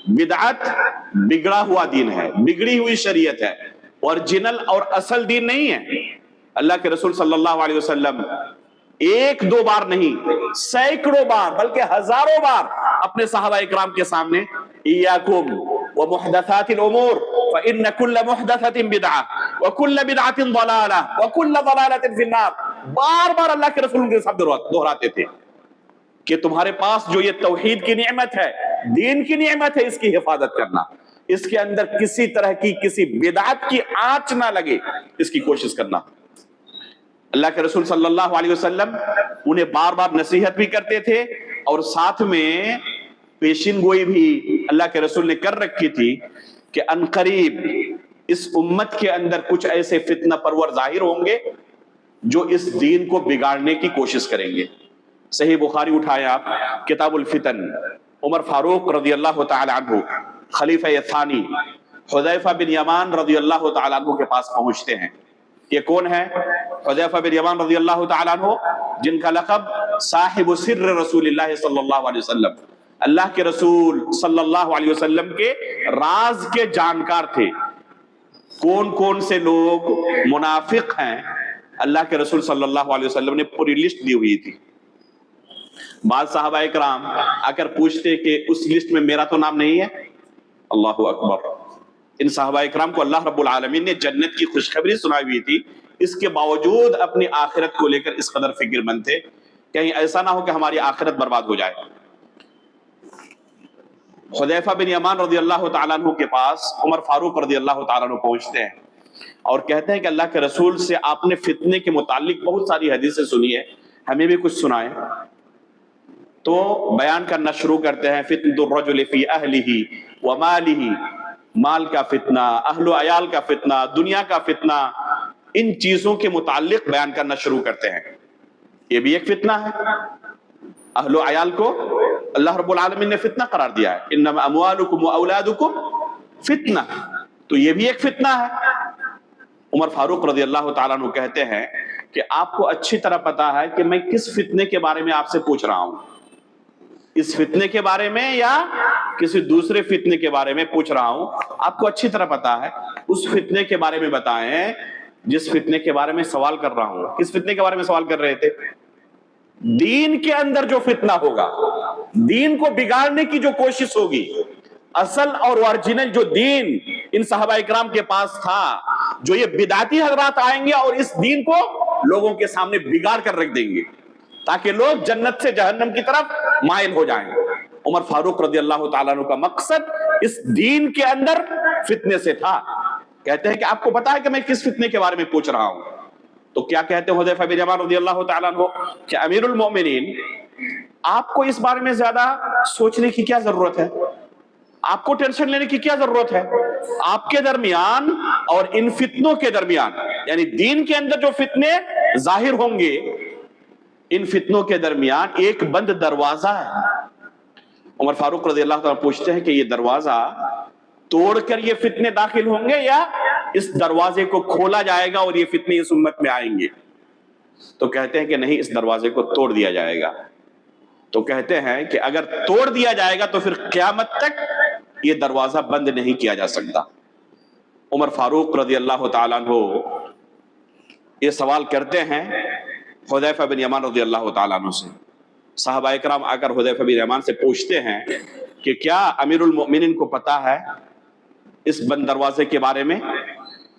Speaker 1: بدعت بگڑا ہوا دین ہے, بگڑی ہوئی شریعت ہے, اوریجنل اور اصل دین نہیں ہے. اللہ کے رسول صلی اللہ علیہ وسلم ایک دو بار نہیں, سینکڑوں بار بلکہ ہزاروں بار اپنے صحابہ اکرام کے سامنے ایاکم ومحدثات الامور فإن كل محدثة بدعة وكل بدعة ضلالة وكل ضلالة في النار, بار بار اللہ کے رسول کے ساتھ دہراتے تھے کہ تمہارے پاس جو یہ توحید کی نعمت ہے, دین کی نعمت ہے, اس کی حفاظت کرنا, اس کے اندر کسی طرح کی کسی بدعت کی آنچ نہ لگے, اس کی کوشش کرنا. اللہ کے رسول صلی اللہ علیہ وسلم انہیں بار بار نصیحت بھی کرتے تھے اور ساتھ میں پیشین گوئی بھی اللہ کے رسول نے کر رکھی تھی کہ عنقریب اس امت کے اندر کچھ ایسے فتنہ پرور ظاہر ہوں گے جو اس دین کو بگاڑنے کی کوشش کریں گے. صحیح بخاری اٹھائیں آپ, کتاب الفتن. عمر فاروق رضی اللہ تعالی عنہ, خلیفہ ثانی حذیفہ بن یمان رضی اللہ تعالی عنہ کے پاس پہنچتے ہیں. یہ کون ہے؟ حذیفہ بن یمان رضی اللہ تعالی عنہ, جن کا لقب صاحب سر رسول اللہ صلی اللہ علیہ وسلم, اللہ کے رسول صلی اللہ علیہ وسلم کے راز کے جانکار تھے. کون کون سے لوگ منافق ہیں اللہ کے رسول صلی اللہ علیہ وسلم نے پوری لسٹ دی ہوئی تھی. بعض صحابہ اکرام اگر پوچھتے کہ اس لسٹ میں میرا تو نام نہیں ہے, اللہ اکبر, ان صحابہ اکرام کو اللہ رب العالمین نے جنت کی خوشخبری سنائی ہوئی تھی, اس کے باوجود اپنی آخرت کو لے کر اس قدر فکر مند تھے کہیں ایسا نہ ہو کہ ہماری آخرت برباد ہو جائے. حذیفہ بن یمان رضی اللہ تعالیٰ عنہ کے پاس عمر فاروق رضی اللہ تعالیٰ عنہ پہنچتے ہیں اور کہتے ہیں کہ اللہ کے رسول سے آپ نے فتنے کے متعلق بہت ساری حدیثیں سنی ہے, ہمیں بھی کچھ سنائیں. تو بیان کرنا شروع کرتے ہیں, فتنۃ الرجل فی اہلہ ومالہ, مال کا فتنہ, اہل و عیال کا فتنہ, دنیا کا فتنہ, ان چیزوں کے متعلق بیان کرنا شروع کرتے ہیں. یہ بھی ایک فتنہ ہے. اہل و عیال کو اللہ رب العالمین نے فتنہ قرار دیا ہے, انما اموالکم و اولادکم فتنہ, تو یہ بھی ایک فتنہ ہے. عمر فاروق رضی اللہ تعالیٰ عنہ کہتے ہیں کہ آپ کو اچھی طرح پتا ہے کہ میں کس فتنے کے بارے میں آپ سے پوچھ رہا ہوں, اس فتنے کے بارے میں یا کسی دوسرے فتنے کے بارے میں پوچھ رہا ہوں, آپ کو اچھی طرح پتا ہے. اس فتنے کے بارے میں بتائیں جس فتنے کے بارے میں سوال کر رہا ہوں. کس فتنے کے بارے میں سوال کر رہے تھے؟ دین کے اندر جو فتنہ ہوگا, دین کو بگاڑنے کی جو کوشش ہوگی, اصل اور اوریجنل جو دین ان صحابہ اکرام کے پاس تھا, جو یہ بدعتی حضرات آئیں گے اور اس دین کو لوگوں کے سامنے بگاڑ کر رکھ دیں گے تاکہ لوگ جنت سے جہنم کی طرف مائل ہو جائیں. عمر فاروق رضی اللہ تعالیٰ عنہ کا مقصد اس دین کے اندر فتنے سے تھا. کہتے ہیں کہ آپ کو پتا ہے کہ میں کس فتنے کے بارے میں پوچھ رہا ہوں. تو کیا کہتے ہیں حذیفہ بن یمان رضی اللہ تعالیٰ عنہ کہ امیر المومنین آپ کو اس بارے میں زیادہ سوچنے کی کیا ضرورت ہے؟ آپ کو ٹینشن لینے کی کیا ضرورت ہے؟ آپ کے درمیان اور ان فتنوں کے درمیان، یعنی دین کے اندر جو فتنے ظاہر ہوں گے، ان فتنوں کے درمیان ایک بند دروازہ ہے۔ عمر فاروق رضی اللہ تعالیٰ پوچھتے ہیں کہ یہ دروازہ توڑ کر یہ فتنے داخل ہوں گے یا اس دروازے کو کھولا جائے گا اور یہ فتنے اس امت میں آئیں گے؟ تو کہتے ہیں کہ نہیں، اس دروازے کو توڑ دیا جائے گا۔ تو کہتے ہیں کہ اگر توڑ دیا جائے گا تو پھر قیامت تک یہ دروازہ بند نہیں کیا جا سکتا۔ عمر فاروق رضی اللہ تعالیٰ عنہ یہ سوال کرتے ہیں حذیفہ بن یمان رضی اللہ تعالیٰ عنہ سے۔ صحابہ کرام آ کر حذیفہ بن یمان سے پوچھتے ہیں کہ کیا امیر المؤمنین کو پتا ہے اس بند دروازے کے بارے میں؟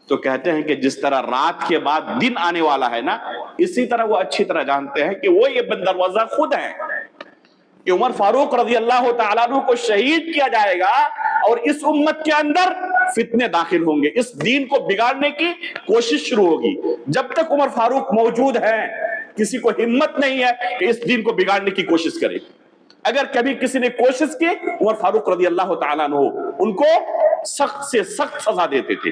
Speaker 1: تو کہتے ہیں کہ جس طرح رات کے بعد دن آنے والا ہے نا، اسی طرح وہ اچھی طرح جانتے ہیں کہ وہ یہ بند دروازہ خود ہے، کہ عمر فاروق رضی اللہ تعالیٰ عنہ کو شہید کیا جائے گا اور اس امت کے اندر فتنے داخل ہوں گے، اس دین کو بگاڑنے کی کوشش شروع ہوگی۔ جب تک عمر فاروق موجود ہیں کسی کو ہمت نہیں ہے کہ اس دین کو بگاڑنے کی کوشش کرے۔ اگر کبھی کسی نے کوشش کی، عمر فاروق رضی اللہ تعالیٰ عنہ ان کو سخت سے سخت سزا دیتے تھے۔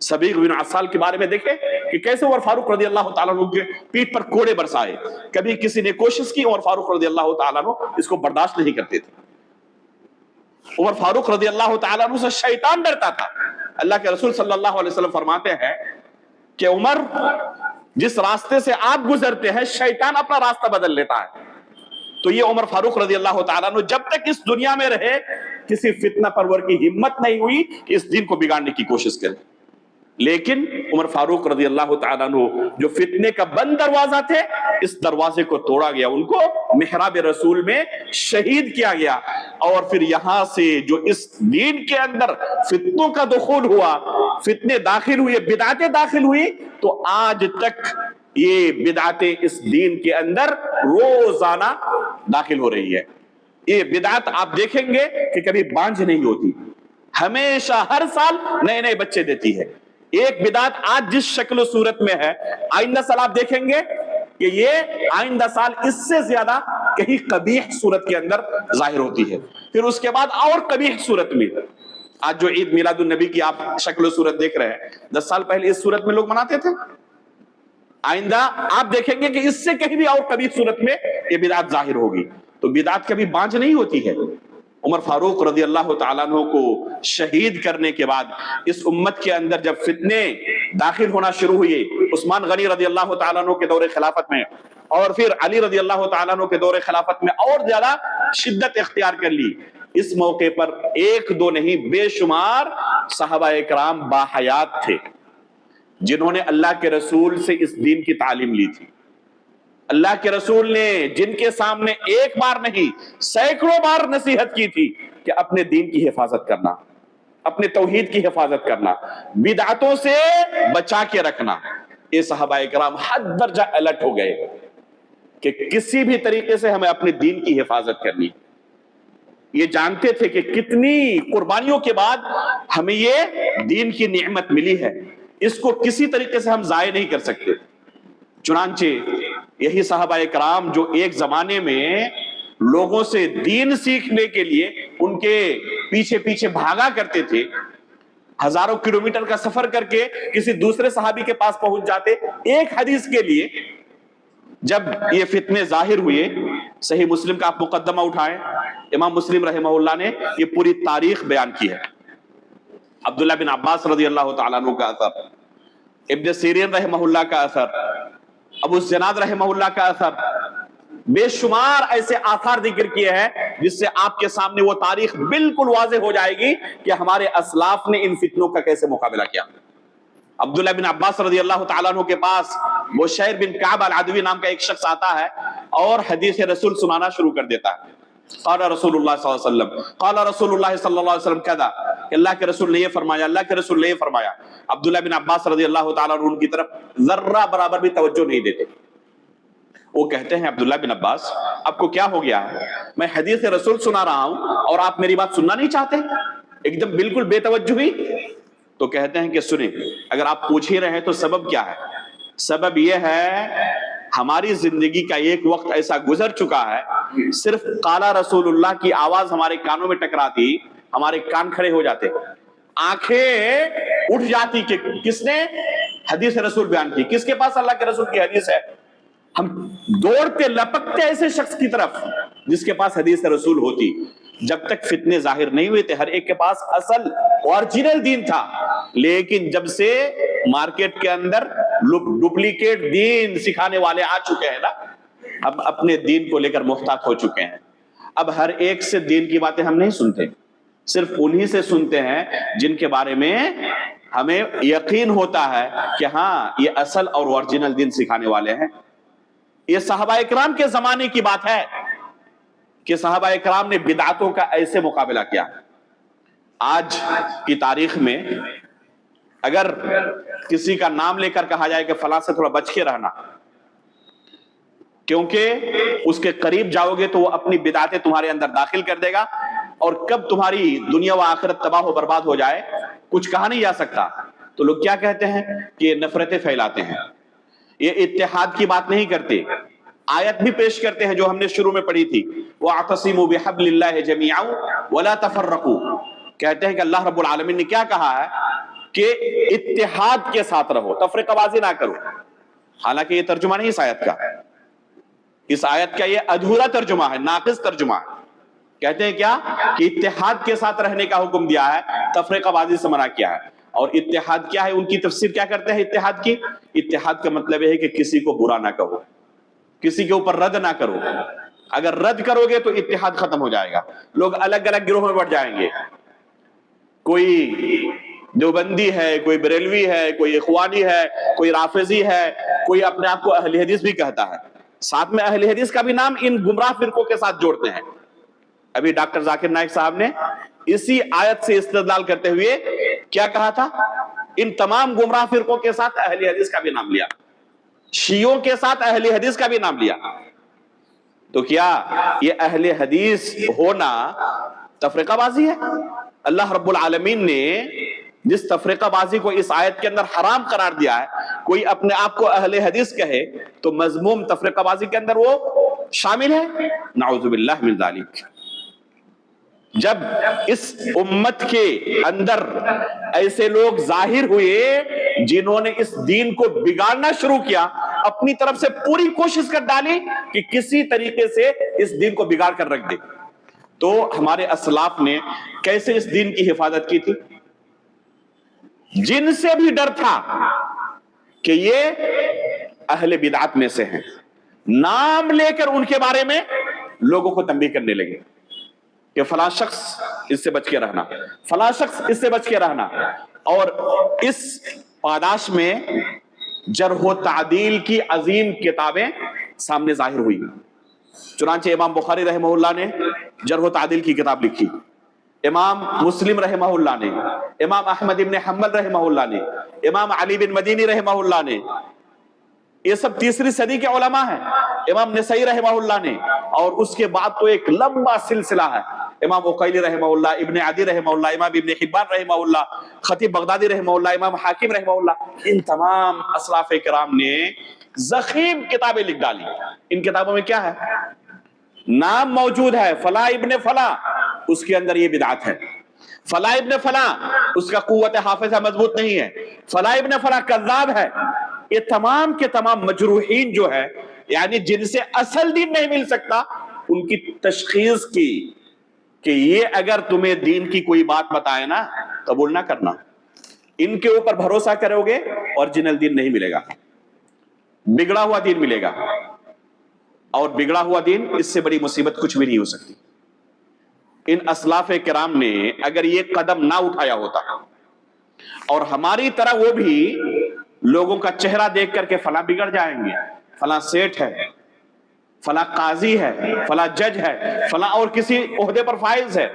Speaker 1: سبیغ بن عسال کے بارے میں دیکھیں کہ کیسے عمر فاروق رضی اللہ تعالیٰ عنہ کے پیٹھ پر کوڑے برسائے۔ کبھی کسی نے کوشش کی، عمر فاروق رضی اللہ تعالیٰ عنہ اس کو برداشت نہیں کرتے تھے۔ عمر فاروق رضی اللہ تعالیٰ عنہ سے شیطان ڈرتا تھا۔ اللہ کے رسول صلی اللہ علیہ وسلم فرماتے ہیں کہ عمر، جس راستے سے آپ گزرتے ہیں شیطان اپنا راستہ بدل لیتا ہے۔ تو یہ عمر فاروق رضی اللہ تعالیٰ عنہ جب تک اس دنیا میں رہے کسی فتنہ پرور کی ہمت نہیں ہوئی کہ اس دین کو بگاڑنے کی کوشش کرے۔ لیکن عمر فاروق رضی اللہ تعالیٰ عنہ جو فتنے کا بند دروازہ تھے، اس دروازے کو توڑا گیا، ان کو محراب رسول میں شہید کیا گیا۔ اور پھر یہاں سے جو اس دین کے اندر فتنوں کا دخول ہوا، فتنے داخل ہوئے، بدعتیں داخل ہوئی، تو آج تک یہ بدعتیں اس دین کے اندر روزانہ داخل ہو رہی ہے۔ یہ بدعت آپ دیکھیں گے کہ کبھی بانجھ نہیں ہوتی، ہمیشہ ہر سال نئے نئے بچے دیتی ہے۔ ایک بدعت آج جس شکل و صورت میں ہے، آئندہ سال آپ دیکھیں گے کہ یہ آئندہ سال اس سے زیادہ کہیں قبیح صورت کے اندر ظاہر ہوتی ہے، پھر اس کے بعد اور قبیح صورت میں۔ آج جو عید میلاد النبی کی آپ شکل و صورت دیکھ رہے ہیں، 10 سال پہلے اس صورت میں لوگ مناتے تھے، آئندہ آپ دیکھیں گے کہ اس سے کہیں بھی اور قبیح صورت میں یہ بدعت ظاہر ہوگی۔ تو بدعت کبھی بانجھ نہیں ہوتی ہے۔ عمر فاروق رضی اللہ تعالیٰ عنہ کو شہید کرنے کے بعد اس امت کے اندر جب فتنے داخل ہونا شروع ہوئے، عثمان غنی رضی اللہ تعالیٰ عنہ کے دور خلافت میں اور پھر علی رضی اللہ تعالیٰ عنہ کے دور خلافت میں اور زیادہ شدت اختیار کر لی۔ اس موقع پر ایک دو نہیں، بے شمار صحابہ کرام باحیات تھے جنہوں نے اللہ کے رسول سے اس دین کی تعلیم لی تھی۔ اللہ کے رسول نے جن کے سامنے ایک بار نہیں سینکڑوں بار نصیحت کی تھی کہ اپنے دین کی حفاظت کرنا، اپنے توحید کی حفاظت کرنا، بدعتوں سے بچا کے رکھنا۔ یہ صحابہ کرام حد درجہ الرٹ ہو گئے کہ کسی بھی طریقے سے ہمیں اپنے دین کی حفاظت کرنی۔ یہ جانتے تھے کہ کتنی قربانیوں کے بعد ہمیں یہ دین کی نعمت ملی ہے، اس کو کسی طریقے سے ہم ضائع نہیں کر سکتے۔ چنانچہ یہی صحابہ کرام جو ایک زمانے میں لوگوں سے دین سیکھنے کے لیے ان کے پیچھے پیچھے بھاگا کرتے تھے، ہزاروں کلومیٹر کا سفر کر کے کسی دوسرے صحابی کے پاس پہنچ جاتے ایک حدیث کے لیے، جب یہ فتنے ظاہر ہوئے، صحیح مسلم کا آپ مقدمہ اٹھائیں، امام مسلم رحمہ اللہ نے یہ پوری تاریخ بیان کی ہے۔ عبداللہ بن عباس رضی اللہ تعالیٰ عنہ کا اثر، ابن سیرین رحمہ اللہ کا اثر، ابو الزناد رحمہ اللہ کا اثر، بے شمار ایسے آثار ذکر کیے ہیں جس سے آپ کے سامنے وہ تاریخ بالکل واضح ہو جائے گی کہ ہمارے اسلاف نے ان فتنوں کا کیسے مقابلہ کیا۔ عبداللہ بن عباس رضی اللہ تعالیٰ عنہ کے پاس بشیر بن کعب العدوی نام کا ایک شخص آتا ہے اور حدیث رسول سنانا شروع کر دیتا ہے۔ قال رسول اللہ صلی اللہ علیہ وسلم، قال رسول اللہ صلی اللہ علیہ وسلم کذا، کہ اللہ کے رسول نے یہ فرمایا، اللہ کے رسول نے یہ فرمایا۔ عبداللہ بن عباس رضی اللہ تعالیٰ عنہ ان کی طرف ذرہ برابر بھی توجہ نہیں دیتے۔ وہ کہتے ہیں عبداللہ بن عباس آپ کو کیا ہو گیا ہے؟ میں حدیث رسول سنا رہا ہوں اور آپ میری بات سننا نہیں چاہتے، ایک دم بالکل بے توجہی۔ تو کہتے ہیں کہ سنیں، اگر آپ پوچھ ہی رہے تو سبب کیا ہے؟ سبب یہ ہے ہماری زندگی کا ایک وقت ایسا گزر چکا ہے، صرف قالا رسول اللہ کی آواز ہمارے کانوں میں ٹکراتی، ہمارے کان کھڑے ہو جاتے، آنکھیں اٹھ جاتی کہ کس نے حدیث رسول بیان کی، کس کے پاس اللہ کے رسول کی حدیث ہے. ہم دوڑتے لپکتے ایسے شخص کی طرف جس کے پاس حدیث رسول ہوتی. جب تک فتنے ظاہر نہیں ہوئے تھے ہر ایک کے پاس اصل اوریجنل دین تھا، لیکن جب سے مارکیٹ کے اندر ڈپلیکیٹ دین سکھانے والے آ چکے ہیں نا، اب اپنے دین کو لے کر محتاط ہو چکے ہیں. اب ہر ایک سے دین کی باتیں ہم نہیں سنتے، صرف انہی سے سنتے ہیں جن کے بارے میں ہمیں یقین ہوتا ہے کہ ہاں یہ اصل اور اوریجنل دین سکھانے والے ہیں. یہ صحابہ اکرام کے زمانے کی بات ہے کہ صحابہ اکرام نے بدعتوں کا ایسے مقابلہ کیا. آج کی تاریخ میں اگر کسی کا نام لے کر کہا جائے کہ فلاں سے تھوڑا بچ کے رہنا، کیونکہ اس کے قریب جاؤ گے تو وہ اپنی بدعتیں تمہارے اندر داخل کر دے گا، اور کب تمہاری دنیا و آخرت تباہ و برباد ہو جائے کچھ کہا نہیں جا سکتا. تو لوگ کیا کہتے ہیں کہ یہ نفرتیں پھیلاتے ہیں، یہ اتحاد کی بات نہیں کرتے. آیت بھی پیش کرتے ہیں جو ہم نے شروع میں پڑھی تھی، وَاعْتَصِمُوا بِحَبْلِ اللَّهِ جَمِيعًا وَلَا تَفَرَّقُوا. کہتے ہیں کہ اللہ رب العالمین نے کیا کہا ہے کہ اتحاد کے ساتھ رہو، تفرقہ بازی نہ کرو. حالانکہ یہ ترجمہ نہیں اس آیت کا، اس آیت کا یہ ادھورا ترجمہ ہے، ناقص ترجمہ ہے. کہتے ہیں کیا کہ اتحاد کے ساتھ رہنے کا حکم دیا ہے، تفرقہ بازی سے منع کیا ہے. اور اتحاد کیا ہے، ان کی تفسیر کیا کرتے ہیں اتحاد کی؟ اتحاد کا مطلب یہ ہے کہ کسی کو برا نہ کہو، کسی کے اوپر رد نہ کرو. اگر رد کرو گے تو اتحاد ختم ہو جائے گا، لوگ الگ الگ گروہ میں بڑھ جائیں گے. کوئی دیوبندی ہے، کوئی بریلوی ہے، کوئی اخوانی ہے، کوئی رافضی ہے، کوئی اپنے آپ کو اہل حدیث بھی کہتا ہے، ساتھ میں اہل حدیث کا بھی نام ان گمراہ فرقوں کے ساتھ جوڑتے ہیں. ابھی ڈاکٹر ذاکر نائک صاحب نے اسی آیت سے استدلال کرتے ہوئے کیا کہا تھا؟ ان تمام گمراہ فرقوں کے ساتھ اہل حدیث کا بھی نام لیا، شیعوں کے ساتھ اہل حدیث کا بھی نام لیا. تو کیا یہ اہل حدیث ہونا تفرقہ بازی ہے؟ اللہ رب العالمین نے جس تفرقہ بازی کو اس آیت کے اندر حرام قرار دیا ہے، کوئی اپنے آپ کو اہل حدیث کہے تو مذموم تفرقہ بازی کے اندر وہ شامل ہے. نعوذ باللہ من ذالک. جب اس امت کے اندر ایسے لوگ ظاہر ہوئے جنہوں نے اس دین کو بگاڑنا شروع کیا، اپنی طرف سے پوری کوشش کر ڈالی کہ کسی طریقے سے اس دین کو بگاڑ کر رکھ دے، تو ہمارے اسلاف نے کیسے اس دین کی حفاظت کی تھی؟ جن سے بھی ڈر تھا کہ یہ اہل بدعت میں سے ہیں، نام لے کر ان کے بارے میں لوگوں کو تنبیہ کرنے لگے کہ فلاں شخص اس سے بچ کے رہنا، فلاں شخص اس سے بچ کے رہنا. اور اس پاداش میں جرح و تعدیل کی عظیم کتابیں سامنے ظاہر ہوئی. چنانچہ امام بخاری رحمہ اللہ نے جرح و تعدیل کی کتاب لکھی، امام مسلم رحمہ اللہ نے، امام احمد بن حنبل رحمہ اللہ نے، امام علی بن مدینی رحمہ اللہ نے، یہ سب تیسری صدی کے علماء ہیں. امام نسائی رحمہ اللہ نے، اور اس کے بعد تو ایک لمبا سلسلہ ہے، امام عقیلی رحمہ اللہ، ابن عدی رحمہ اللہ، امام ابن حبان رحمہ اللہ، خطیب بغدادی رحمہ اللہ، امام حاکم رحمہ اللہ. ان تمام اسلاف کرام نے ضخیم کتابیں لکھ ڈالی. ان کتابوں میں کیا ہے؟ نام موجود ہے، فلاں ابن فلاں، اس کے اندر یہ بدعت ہے. فلاں ابن فلاں، اس کا قوت حافظہ مضبوط نہیں ہے. فلاں ابن فلاں کذاب ہے. یہ تمام کے تمام مجروحین جو ہے، یعنی جن سے اصل دین نہیں مل سکتا، ان کی تشخیص کی کہ یہ اگر تمہیں دین کی کوئی بات بتائے نا، قبول نہ کرنا. ان کے اوپر بھروسہ کرو گے اوریجنل دین نہیں ملے گا، بگڑا ہوا دین ملے گا. اور بگڑا ہوا دین، اس سے بڑی مصیبت کچھ بھی نہیں ہو سکتی. ان اسلاف کرام نے اگر یہ قدم نہ اٹھایا ہوتا، اور ہماری طرح وہ بھی لوگوں کا چہرہ دیکھ کر کے فلاں بگڑ جائیں گے، فلاں سیٹ ہے، فلاں قاضی ہے، فلاں جج ہے، فلاں اور کسی عہدے پر فائز ہے.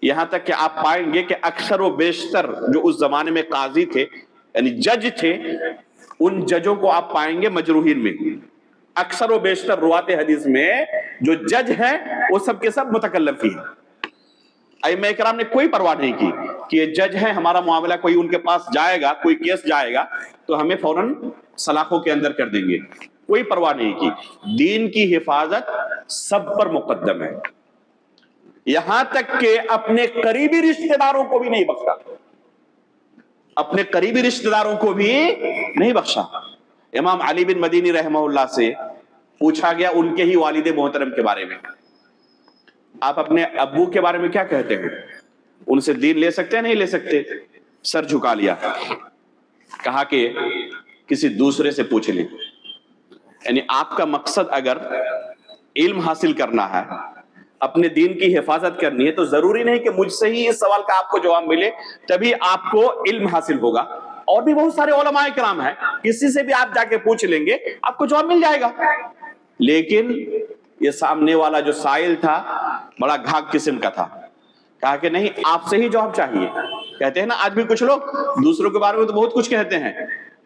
Speaker 1: یہاں تک کہ آپ پائیں گے کہ اکثر و بیشتر جو اس زمانے میں قاضی تھے، یعنی جج تھے، ان ججوں کو آپ پائیں گے مجروحین میں. اکثر و بیشتر روات حدیث میں جو جج ہیں وہ سب کے سب متکلم فی ہیں. ائمہ کرام نے کوئی پرواہ نہیں کی کہ یہ جج ہیں، ہمارا معاملہ کوئی ان کے پاس جائے گا، کوئی کیس جائے گا تو ہمیں فوراً سلاخوں کے اندر کر دیں گے، کوئی پرواہ نہیں کی. دین کی حفاظت سب پر مقدم ہے، یہاں تک کہ اپنے قریبی رشتہ داروں کو بھی نہیں بخشا، اپنے قریبی رشتہ داروں کو بھی نہیں بخشا. امام علی بن مدینی رحمہ اللہ سے پوچھا گیا ان کے ہی والد محترم کے بارے میں، آپ اپنے ابو کے بارے میں کیا کہتے ہیں؟ ان سے دین لے سکتے ہیں نہیں لے سکتے؟ سر جھکا لیا، کہا کہ کسی دوسرے سے پوچھ لیں. یعنی آپ کا مقصد اگر علم حاصل کرنا ہے، اپنے دین کی حفاظت کرنی ہے، تو ضروری نہیں کہ مجھ سے ہی اس سوال کا آپ کو جواب ملے تبھی آپ کو علم حاصل ہوگا. اور بھی بہت سارے علماء کرام ہیں، کسی سے بھی آپ جا کے پوچھ لیں گے آپ کو جواب مل جائے گا. لیکن یہ سامنے والا جو سائل تھا بڑا گھاگ قسم کا تھا، کہا کہ نہیں، آپ سے ہی جواب چاہیے. کہتے ہیں نا آج بھی کچھ لوگ دوسروں کے بارے میں تو بہت کچھ کہتے ہیں،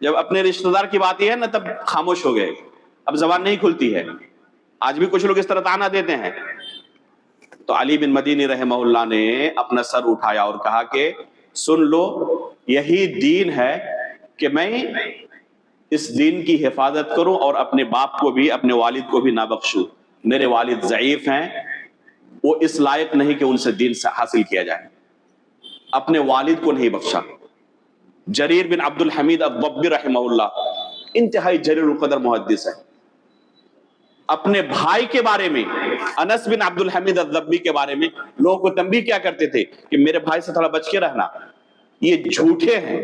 Speaker 1: جب اپنے رشتہ دار کی بات یہ ہے نا تب خاموش ہو گئے، اب زبان نہیں کھلتی ہے. آج بھی کچھ لوگ اس طرح تانا دیتے ہیں. تو علی بن مدینی رحمہ اللہ نے اپنا سر اٹھایا اور کہا کہ سن لو، یہی دین ہے کہ میں اس دین کی حفاظت کروں اور اپنے باپ کو بھی، اپنے والد کو بھی نہ بخشوں. میرے والد ضعیف ہیں، وہ اس لائق نہیں کہ ان سے دین سے حاصل کیا جائے. اپنے والد کو نہیں بخشا. جریر بن عبد الحمید الضبی رحمہ اللہ انتہائی جلیل القدر محدث ہے. اپنے بھائی کے بارے میں، انس بن عبد الحمید الضبی کے بارے میں لوگوں کو تنبیہ کیا کرتے تھے کہ میرے بھائی سے تھوڑا بچ کے رہنا، یہ جھوٹے ہیں.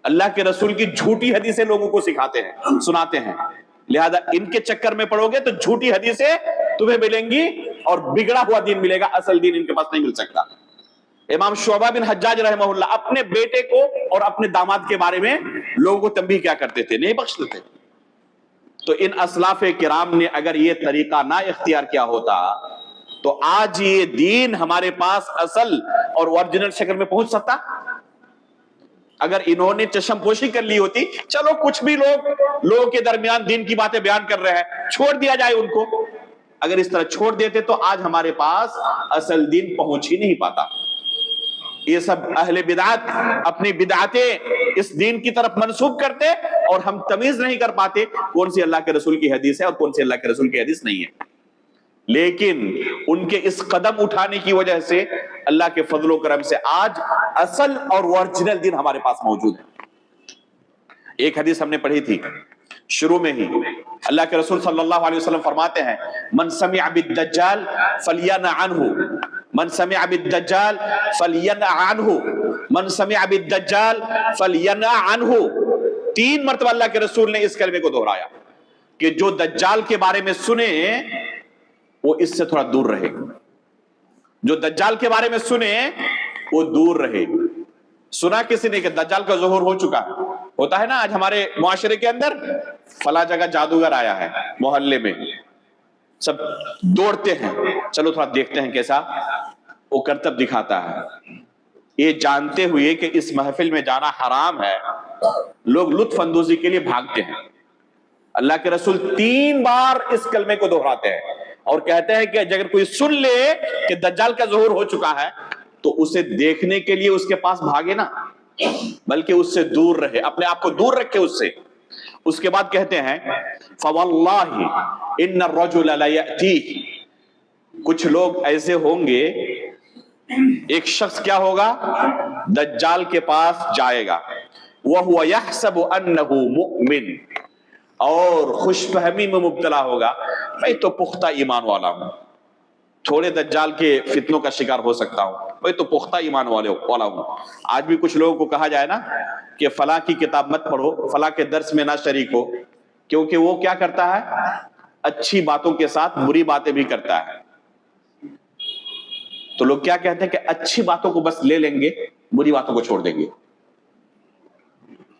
Speaker 1: اللہ کے رسول کی جھوٹی حدیثیں لوگوں کو سکھاتے ہیں، سناتے ہیں. لہذا ان کے چکر میں پڑو گے تو جھوٹی حدیثیں تمہیں ملیں گی اور بگڑا ہوا دین ملے گا، اصل دین ان کے پاس نہیں مل سکتا. امام شعبہ بن حجاج رحمہ اللہ اپنے بیٹے کو اور اپنے داماد کے بارے میں لوگوں کو تنبیہ کیا کرتے تھے، نہیں بخشتے تھے. تو ان اسلاف کرام نے اگر یہ طریقہ نہ اختیار کیا ہوتا تو آج یہ دین ہمارے پاس اصل اور اوریجنل شکل میں پہنچ سکتا. اگر انہوں نے چشم پوشی کر لی ہوتی، چلو کچھ بھی لوگوں کے درمیان دین کی باتیں بیان کر رہے ہیں، چھوڑ دیا جائے ان کو. اگر اس طرح چھوڑ دیتے تو آج ہمارے پاس اصل دین پہنچ ہی نہیں پاتا. یہ سب اہل بدعت اپنی بدعتیں اس دین کی طرف منسوب کرتے اور ہم تمیز نہیں کر پاتے کون سی اللہ کے رسول کی حدیث ہے اور کون سی اللہ کے رسول کی حدیث نہیں ہے. لیکن ان کے اس قدم اٹھانے کی وجہ سے اللہ کے فضل و کرم سے آج اصل اور اوریجنل دین ہمارے پاس موجود ہے. ایک حدیث ہم نے پڑھی تھی شروع میں ہی، اللہ کے رسول صلی اللہ علیہ وسلم فرماتے ہیں من سمع بالدجال فلینع عنہ، من سمع بالدجال فلینع عنہ، من سمع بالدجال فلینع عنہ. 3 مرتبہ اللہ کے رسول نے اس کلمے کو دہرایا کہ جو دجال کے بارے میں سنے وہ اس سے تھوڑا دور رہے، جو دجال کے بارے میں سنے وہ دور رہے. سنا کسی نے کہ دجال کا ظہور ہو چکا ہے؟ ہوتا ہے نا آج ہمارے معاشرے کے اندر، فلاں جگہ جادوگر آیا ہے، محلے میں سب دوڑتے ہیں، چلو تھوڑا دیکھتے ہیں کیسا وہ کرتب دکھاتا ہے. یہ جانتے ہوئے کہ اس محفل میں جانا حرام ہے، لوگ لطف اندوزی کے لیے بھاگتے ہیں. اللہ کے رسول 3 بار اس کلمے کو دہراتے ہیں اور کہتے ہیں کہ اگر کوئی سن لے کہ دجال کا ظہور ہو چکا ہے تو اسے دیکھنے کے لیے اس کے پاس بھاگے نا، بلکہ اس سے دور رہے، اپنے آپ کو دور رکھے اس سے. اس کے بعد کہتے ہیں فواللہ ان الرجل لیأتیہ، کچھ لوگ ایسے ہوں گے، ایک شخص کیا ہوگا، دجال کے پاس جائے گا، وہو یحسب انہ مؤمن، اور خوش فہمی میں مبتلا ہوگا میں تو پختہ ایمان والا ہوں، تھوڑے دجال کے فتنوں کا شکار ہو سکتا ہوں، میں تو پختہ ایمان والا ہوں. آج بھی کچھ لوگوں کو کہا جائے نا کہ فلاں کی کتاب مت پڑھو، فلاں کے درس میں نہ شریک ہو، کیونکہ وہ کیا کرتا ہے، اچھی باتوں کے ساتھ بری باتیں بھی کرتا ہے. تو لوگ کیا کہتے ہیں کہ اچھی باتوں کو بس لے لیں گے، بری باتوں کو چھوڑ دیں گے.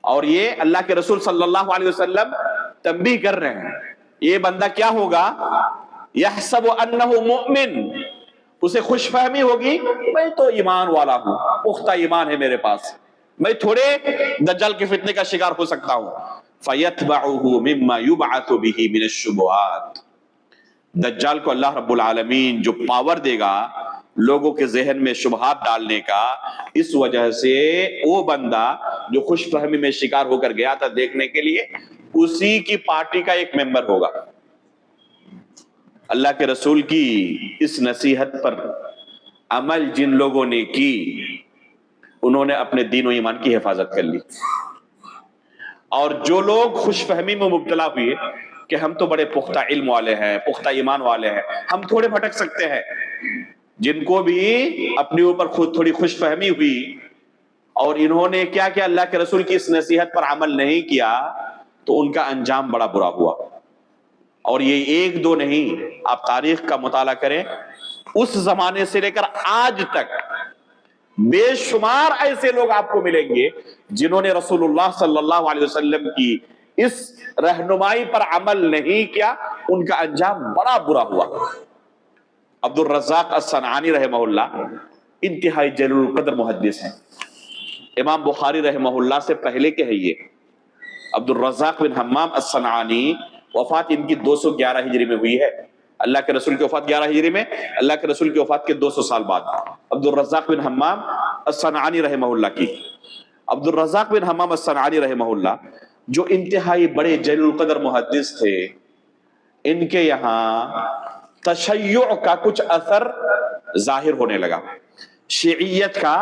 Speaker 1: اور یہ اللہ کے رسول صلی اللہ علیہ وسلم تنبیہ کر رہے ہیں، یہ بندہ کیا ہوگا، یحسب انہ مؤمن، اسے خوش فہمی ہوگی میں تو ایمان والا ہوں، پختہ ایمان ہے میرے پاس، میں تھوڑے دجال کے فتنے کا شکار ہو سکتا ہوں. فَيَتْبَعُهُ مِمَّا يُبْعَثُ بِهِ مِنَ الشُّبُهَاتِ، دجال کو اللہ رب العالمین جو پاور دے گا لوگوں کے ذہن میں شبہات ڈالنے کا، اس وجہ سے وہ بندہ جو خوش فہمی میں شکار ہو کر گیا تھا دیکھنے کے لیے، اسی کی پارٹی کا ایک ممبر ہوگا۔ اللہ کے رسول کی اس نصیحت پر عمل جن لوگوں نے کی انہوں نے اپنے دین و ایمان کی حفاظت کر لی، اور جو لوگ خوش فہمی میں مبتلا ہوئے کہ ہم تو بڑے پختہ علم والے ہیں، پختہ ایمان والے ہیں، ہم تھوڑے بھٹک سکتے ہیں، جن کو بھی اپنے اوپر خود تھوڑی خوش فہمی ہوئی اور انہوں نے کیا کہ اللہ کے رسول کی اس نصیحت پر عمل نہیں کیا تو ان کا انجام بڑا برا ہوا۔ اور یہ ایک دو نہیں، آپ تاریخ کا مطالعہ کریں، اس زمانے سے لے کر آج تک بے شمار ایسے لوگ آپ کو ملیں گے جنہوں نے رسول اللہ صلی اللہ علیہ وسلم کی اس رہنمائی پر عمل نہیں کیا، ان کا انجام بڑا برا ہوا۔ عبد الرزاق الصنعانی رحمہ اللہ انتہائی جلیل القدر محدث ہیں، امام بخاری رحمہ اللہ سے پہلے کے ہیں یہ۔ عبد الرزاق بن حمام الصنعانی وفات ان کی 211 ہجری میں ہوئی ہے، اللہ کے رسول کی وفات 11 ہجری میں، اللہ کے رسول کی وفات کے 200 سال بعد عبد الرزاق بن حمام الصنعانی رحمہ اللہ کی۔ عبد الرزاق بن حمام الصنعانی رحمہ اللہ جو انتہائی بڑے جلیل القدر محدث تھے، ان کے یہاں تشیع کا کچھ اثر ظاہر ہونے لگا، شیعیت کا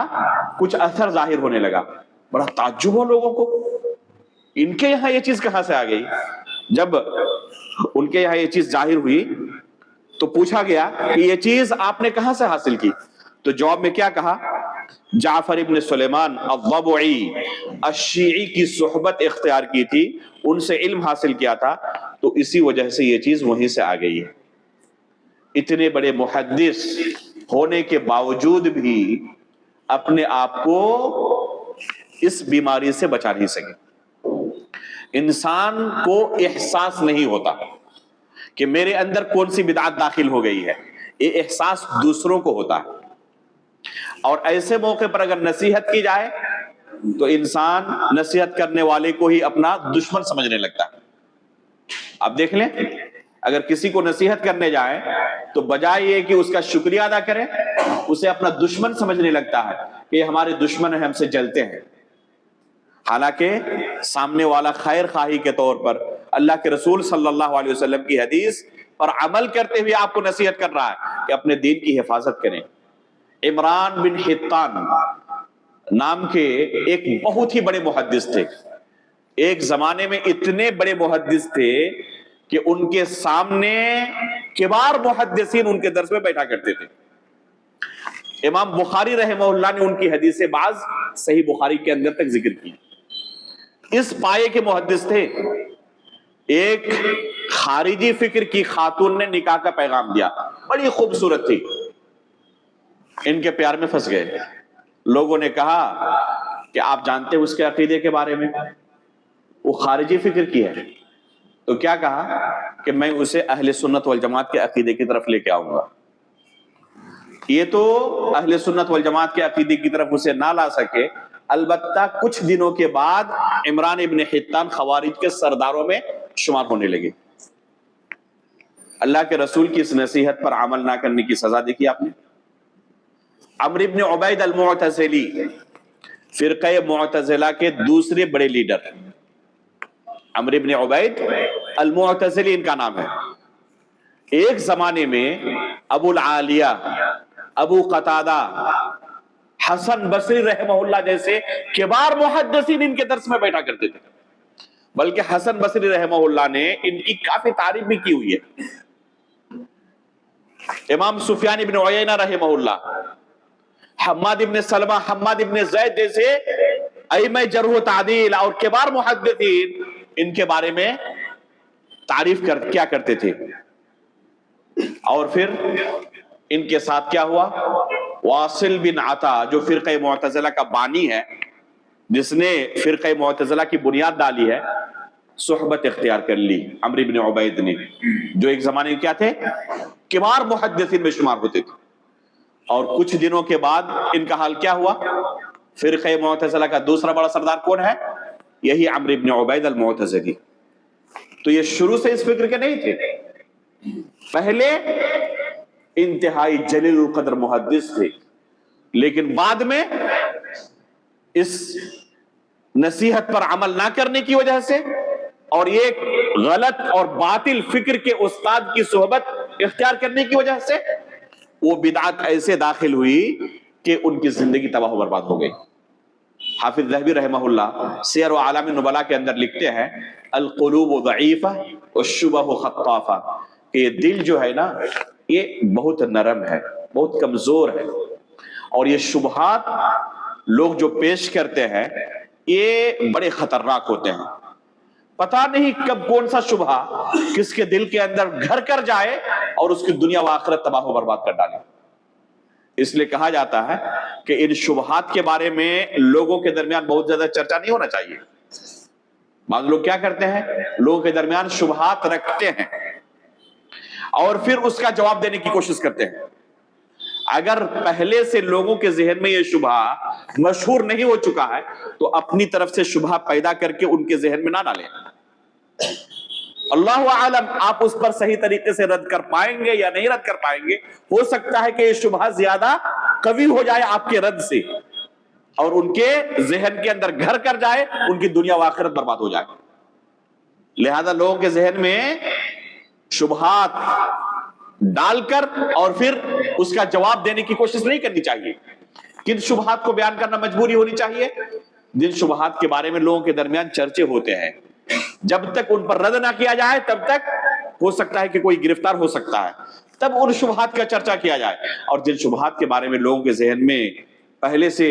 Speaker 1: کچھ اثر ظاہر ہونے لگا۔ بڑا تعجب ہو لوگوں کو، ان کے یہاں یہ چیز کہاں سے آ گئی؟ جب ان کے یہاں یہ چیز ظاہر ہوئی تو پوچھا گیا کہ یہ چیز آپ نے کہاں سے حاصل کی؟ تو جواب میں کیا کہا؟ جعفر ابن سلیمان الضبعی الشیعی کی صحبت اختیار کی تھی، ان سے علم حاصل کیا تھا، تو اسی وجہ سے یہ چیز وہیں سے آ گئی ہے۔ اتنے بڑے محدث ہونے کے باوجود بھی اپنے آپ کو اس بیماری سے بچا نہیں سکے۔ انسان کو احساس نہیں ہوتا کہ میرے اندر کون سی بدعت داخل ہو گئی ہے، یہ احساس دوسروں کو ہوتا ہے، اور ایسے موقع پر اگر نصیحت کی جائے تو انسان نصیحت کرنے والے کو ہی اپنا دشمن سمجھنے لگتا ہے۔ آپ دیکھ لیں، اگر کسی کو نصیحت کرنے جائیں تو بجائے یہ کہ اس کا شکریہ ادا کریں، اسے اپنا دشمن سمجھنے لگتا ہے کہ یہ ہمارے دشمن ہیں، ہم سے جلتے ہیں، حالانکہ سامنے والا خیر خواہی کے طور پر اللہ کے رسول صلی اللہ علیہ وسلم کی حدیث پر عمل کرتے ہوئے آپ کو نصیحت کر رہا ہے کہ اپنے دین کی حفاظت کریں۔ عمران بن حطان نام کے ایک بہت ہی بڑے محدث تھے، ایک زمانے میں اتنے بڑے محدث تھے کہ ان کے سامنے کبار محدثین ان کے درس میں بیٹھا کرتے تھے۔ امام بخاری رحمہ اللہ نے ان کی حدیث بعض صحیح بخاری کے اندر تک ذکر کی۔ اس پائے کے محدث تھے، ایک خارجی فکر کی خاتون نے نکاح کا پیغام دیا، بڑی خوبصورت تھی، ان کے پیار میں پھنس گئے۔ لوگوں نے کہا کہ آپ جانتے ہیں اس کے عقیدے کے بارے میں، وہ خارجی فکر کی ہے، تو کیا کہا کہ میں اسے اہل سنت والجماعت کے عقیدے کی طرف لے کے آؤں گا۔ یہ تو اہل سنت والجماعت کے عقیدے کی طرف اسے نہ لا سکے، البتہ کچھ دنوں کے بعد عمران ابن حطان خوارج کے سرداروں میں شمار ہونے لگے۔ اللہ کے رسول کی اس نصیحت پر عمل نہ کرنے کی سزا دیکھی آپ نے۔ عمرو ابن عبید المعتزلی، فرقہ معتزلہ کے دوسرے بڑے لیڈر، عمرو ابن عبید المعتزلی ان کا نام ہے۔ ایک زمانے میں ابو العالیہ، ابو قتادہ، حسن بصری رحمہ اللہ جیسے کبار محدثین ان کے درس میں بیٹھا کرتے تھے، بلکہ حسن بصری رحمہ اللہ نے ان کی کافی تعریف بھی کی ہوئی ہے۔ امام سفیان ابن عیینہ رحمہ اللہ، حماد ابن سلمہ، حماد ابن زید جیسے ائمہ جرح و تعدیل اور کبار محدثین ان کے بارے میں تعریف کیا کرتے تھے۔ اور پھر ان کے ساتھ کیا ہوا؟ واصل بن عطا جو فرقہ معتزلہ کا بانی ہے، جس نے فرقہ معتزلہ کی بنیاد ڈالی ہے، صحبت اختیار کر لی عمرو بن عبید نے، جو ایک زمانے میں کیا تھے؟ کبار محدثین میں شمار ہوتے تھے۔ اور کچھ دنوں کے بعد ان کا حال کیا ہوا؟ فرقہ معتزلہ کا دوسرا بڑا سردار کون ہے؟ یہی عمرو بن عبید المعتزلی۔ تو یہ شروع سے اس فکر کے نہیں تھے، پہلے انتہائی جلیل القدر محدث تھے، لیکن بعد میں اس نصیحت پر عمل نہ کرنے کی وجہ سے اور ایک غلط اور باطل فکر کے استاد کی صحبت اختیار کرنے کی وجہ سے وہ بدعت ایسے داخل ہوئی کہ ان کی زندگی تباہ و برباد ہو گئی۔ حافظ ذہبی رحمہ اللہ سیر و اعلام النبلاء کے اندر لکھتے ہیں القلوب ضعیفہ والشبہ خطافہ، کہ یہ دل جو ہے نا یہ بہت نرم ہے، بہت کمزور ہے، اور یہ شبہات لوگ جو پیش کرتے ہیں یہ بڑے خطرناک ہوتے ہیں۔ پتہ نہیں کب کون سا شبہ کس کے دل کے اندر گھر کر جائے اور اس کی دنیا و آخرت تباہ و برباد کر ڈالے۔ اس لیے کہا جاتا ہے کہ ان شبہات کے بارے میں لوگوں کے درمیان بہت زیادہ چرچا نہیں ہونا چاہیے۔ بعض لوگ کیا کرتے ہیں، لوگوں کے درمیان شبہات رکھتے ہیں اور پھر اس کا جواب دینے کی کوشش کرتے ہیں۔ اگر پہلے سے لوگوں کے ذہن میں یہ شبہ مشہور نہیں ہو چکا ہے تو اپنی طرف سے شبہ پیدا کر کے ان کے ذہن میں نہ ڈالیں۔ اللہ عالم آپ اس پر صحیح طریقے سے رد کر پائیں گے یا نہیں رد کر پائیں گے۔ ہو سکتا ہے کہ یہ شبہ زیادہ قوی ہو جائے آپ کے رد سے اور ان کے ذہن کے اندر گھر کر جائے، ان کی دنیا و آخرت برباد ہو جائے۔ لہذا لوگوں کے ذہن میں شبہات ڈال کر اور پھر اس کا جواب دینے کی کوشش نہیں کرنی چاہیے۔ کن شبہات کو بیان کرنا مجبوری ہونی چاہیے؟ جن شبہات کے بارے میں لوگوں کے درمیان چرچے ہوتے ہیں، جب تک ان پر رد نہ کیا جائے تب تک ہو سکتا ہے کہ کوئی گرفتار ہو سکتا ہے، تب ان شبہات کا چرچا کیا جائے۔ اور جن شبہات کے بارے میں لوگوں کے ذہن میں پہلے سے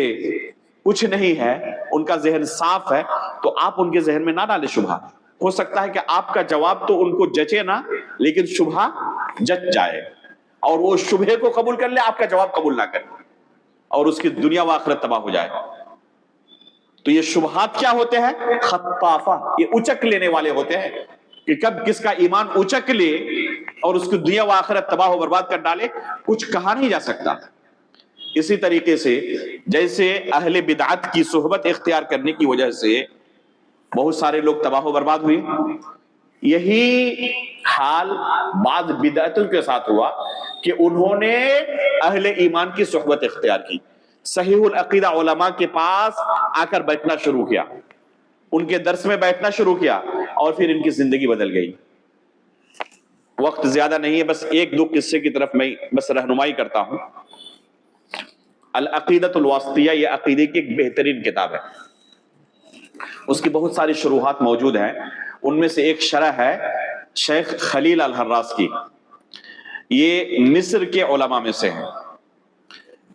Speaker 1: کچھ نہیں ہے، ان کا ذہن صاف ہے، تو آپ ان کے ذہن میں نہ ڈالیں شبہ۔ ہو سکتا ہے کہ آپ کا جواب تو ان کو جچے نہ، لیکن شبہ جچ جائے اور وہ شبہے کو قبول کر لے، آپ کا جواب قبول نہ کرے اور اس کی دنیا و آخرت تباہ ہو جائے۔ تو یہ شبہات کیا ہوتے ہیں؟ خطافہ، یہ اچک لینے والے ہوتے ہیں کہ کب کس کا ایمان اچک لے اور اس کی دنیا و آخرت تباہ و برباد کر ڈالے، کچھ کہا نہیں جا سکتا۔ اسی طریقے سے جیسے اہل بدعت کی صحبت اختیار کرنے کی وجہ سے بہت سارے لوگ تباہ و برباد ہوئے، یہی حال بعض بدعتوں کے ساتھ ہوا کہ انہوں نے اہل ایمان کی صحبت اختیار کی، صحیح العقیدہ علماء کے پاس آ کر بیٹھنا شروع کیا، ان کے درس میں بیٹھنا شروع کیا، اور پھر ان کی زندگی بدل گئی۔ وقت زیادہ نہیں ہے، بس ایک دو قصے کی طرف میں بس رہنمائی کرتا ہوں۔ العقیدۃ الواسطیہ یہ عقیدے کی ایک بہترین کتاب ہے، اس کی بہت ساری شروحات موجود ہیں، ان میں سے ایک شرح ہے شیخ خلیل الحراس کی۔ یہ مصر کے علماء میں سے ہیں،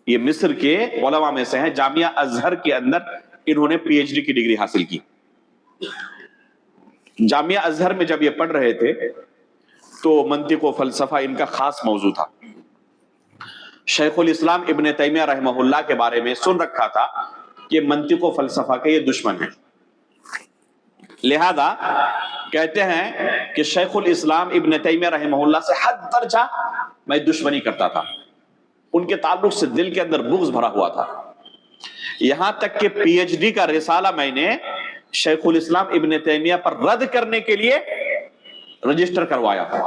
Speaker 1: یہ مصر کے علماء میں سے ہیں، جامعہ ازہر کے اندر انہوں نے پی ایچ ڈی کی ڈگری حاصل کی۔ جامعہ ازہر میں جب یہ پڑھ رہے تھے تو منطق و فلسفہ ان کا خاص موضوع تھا۔ شیخ الاسلام ابن تیمیہ رحمہ اللہ کے بارے میں سن رکھا تھا کہ منطق و فلسفہ کے یہ دشمن ہیں، لہذا کہتے ہیں کہ شیخ الاسلام ابن تیمیہ رحمہ اللہ سے حد درجہ میں دشمنی کرتا تھا، ان کے تعلق سے دل کے اندر بغض بھرا ہوا تھا، یہاں تک کہ پی ایچ ڈی کا رسالہ میں نے شیخ الاسلام ابن تیمیہ پر رد کرنے کے لیے رجسٹر کروایا تھا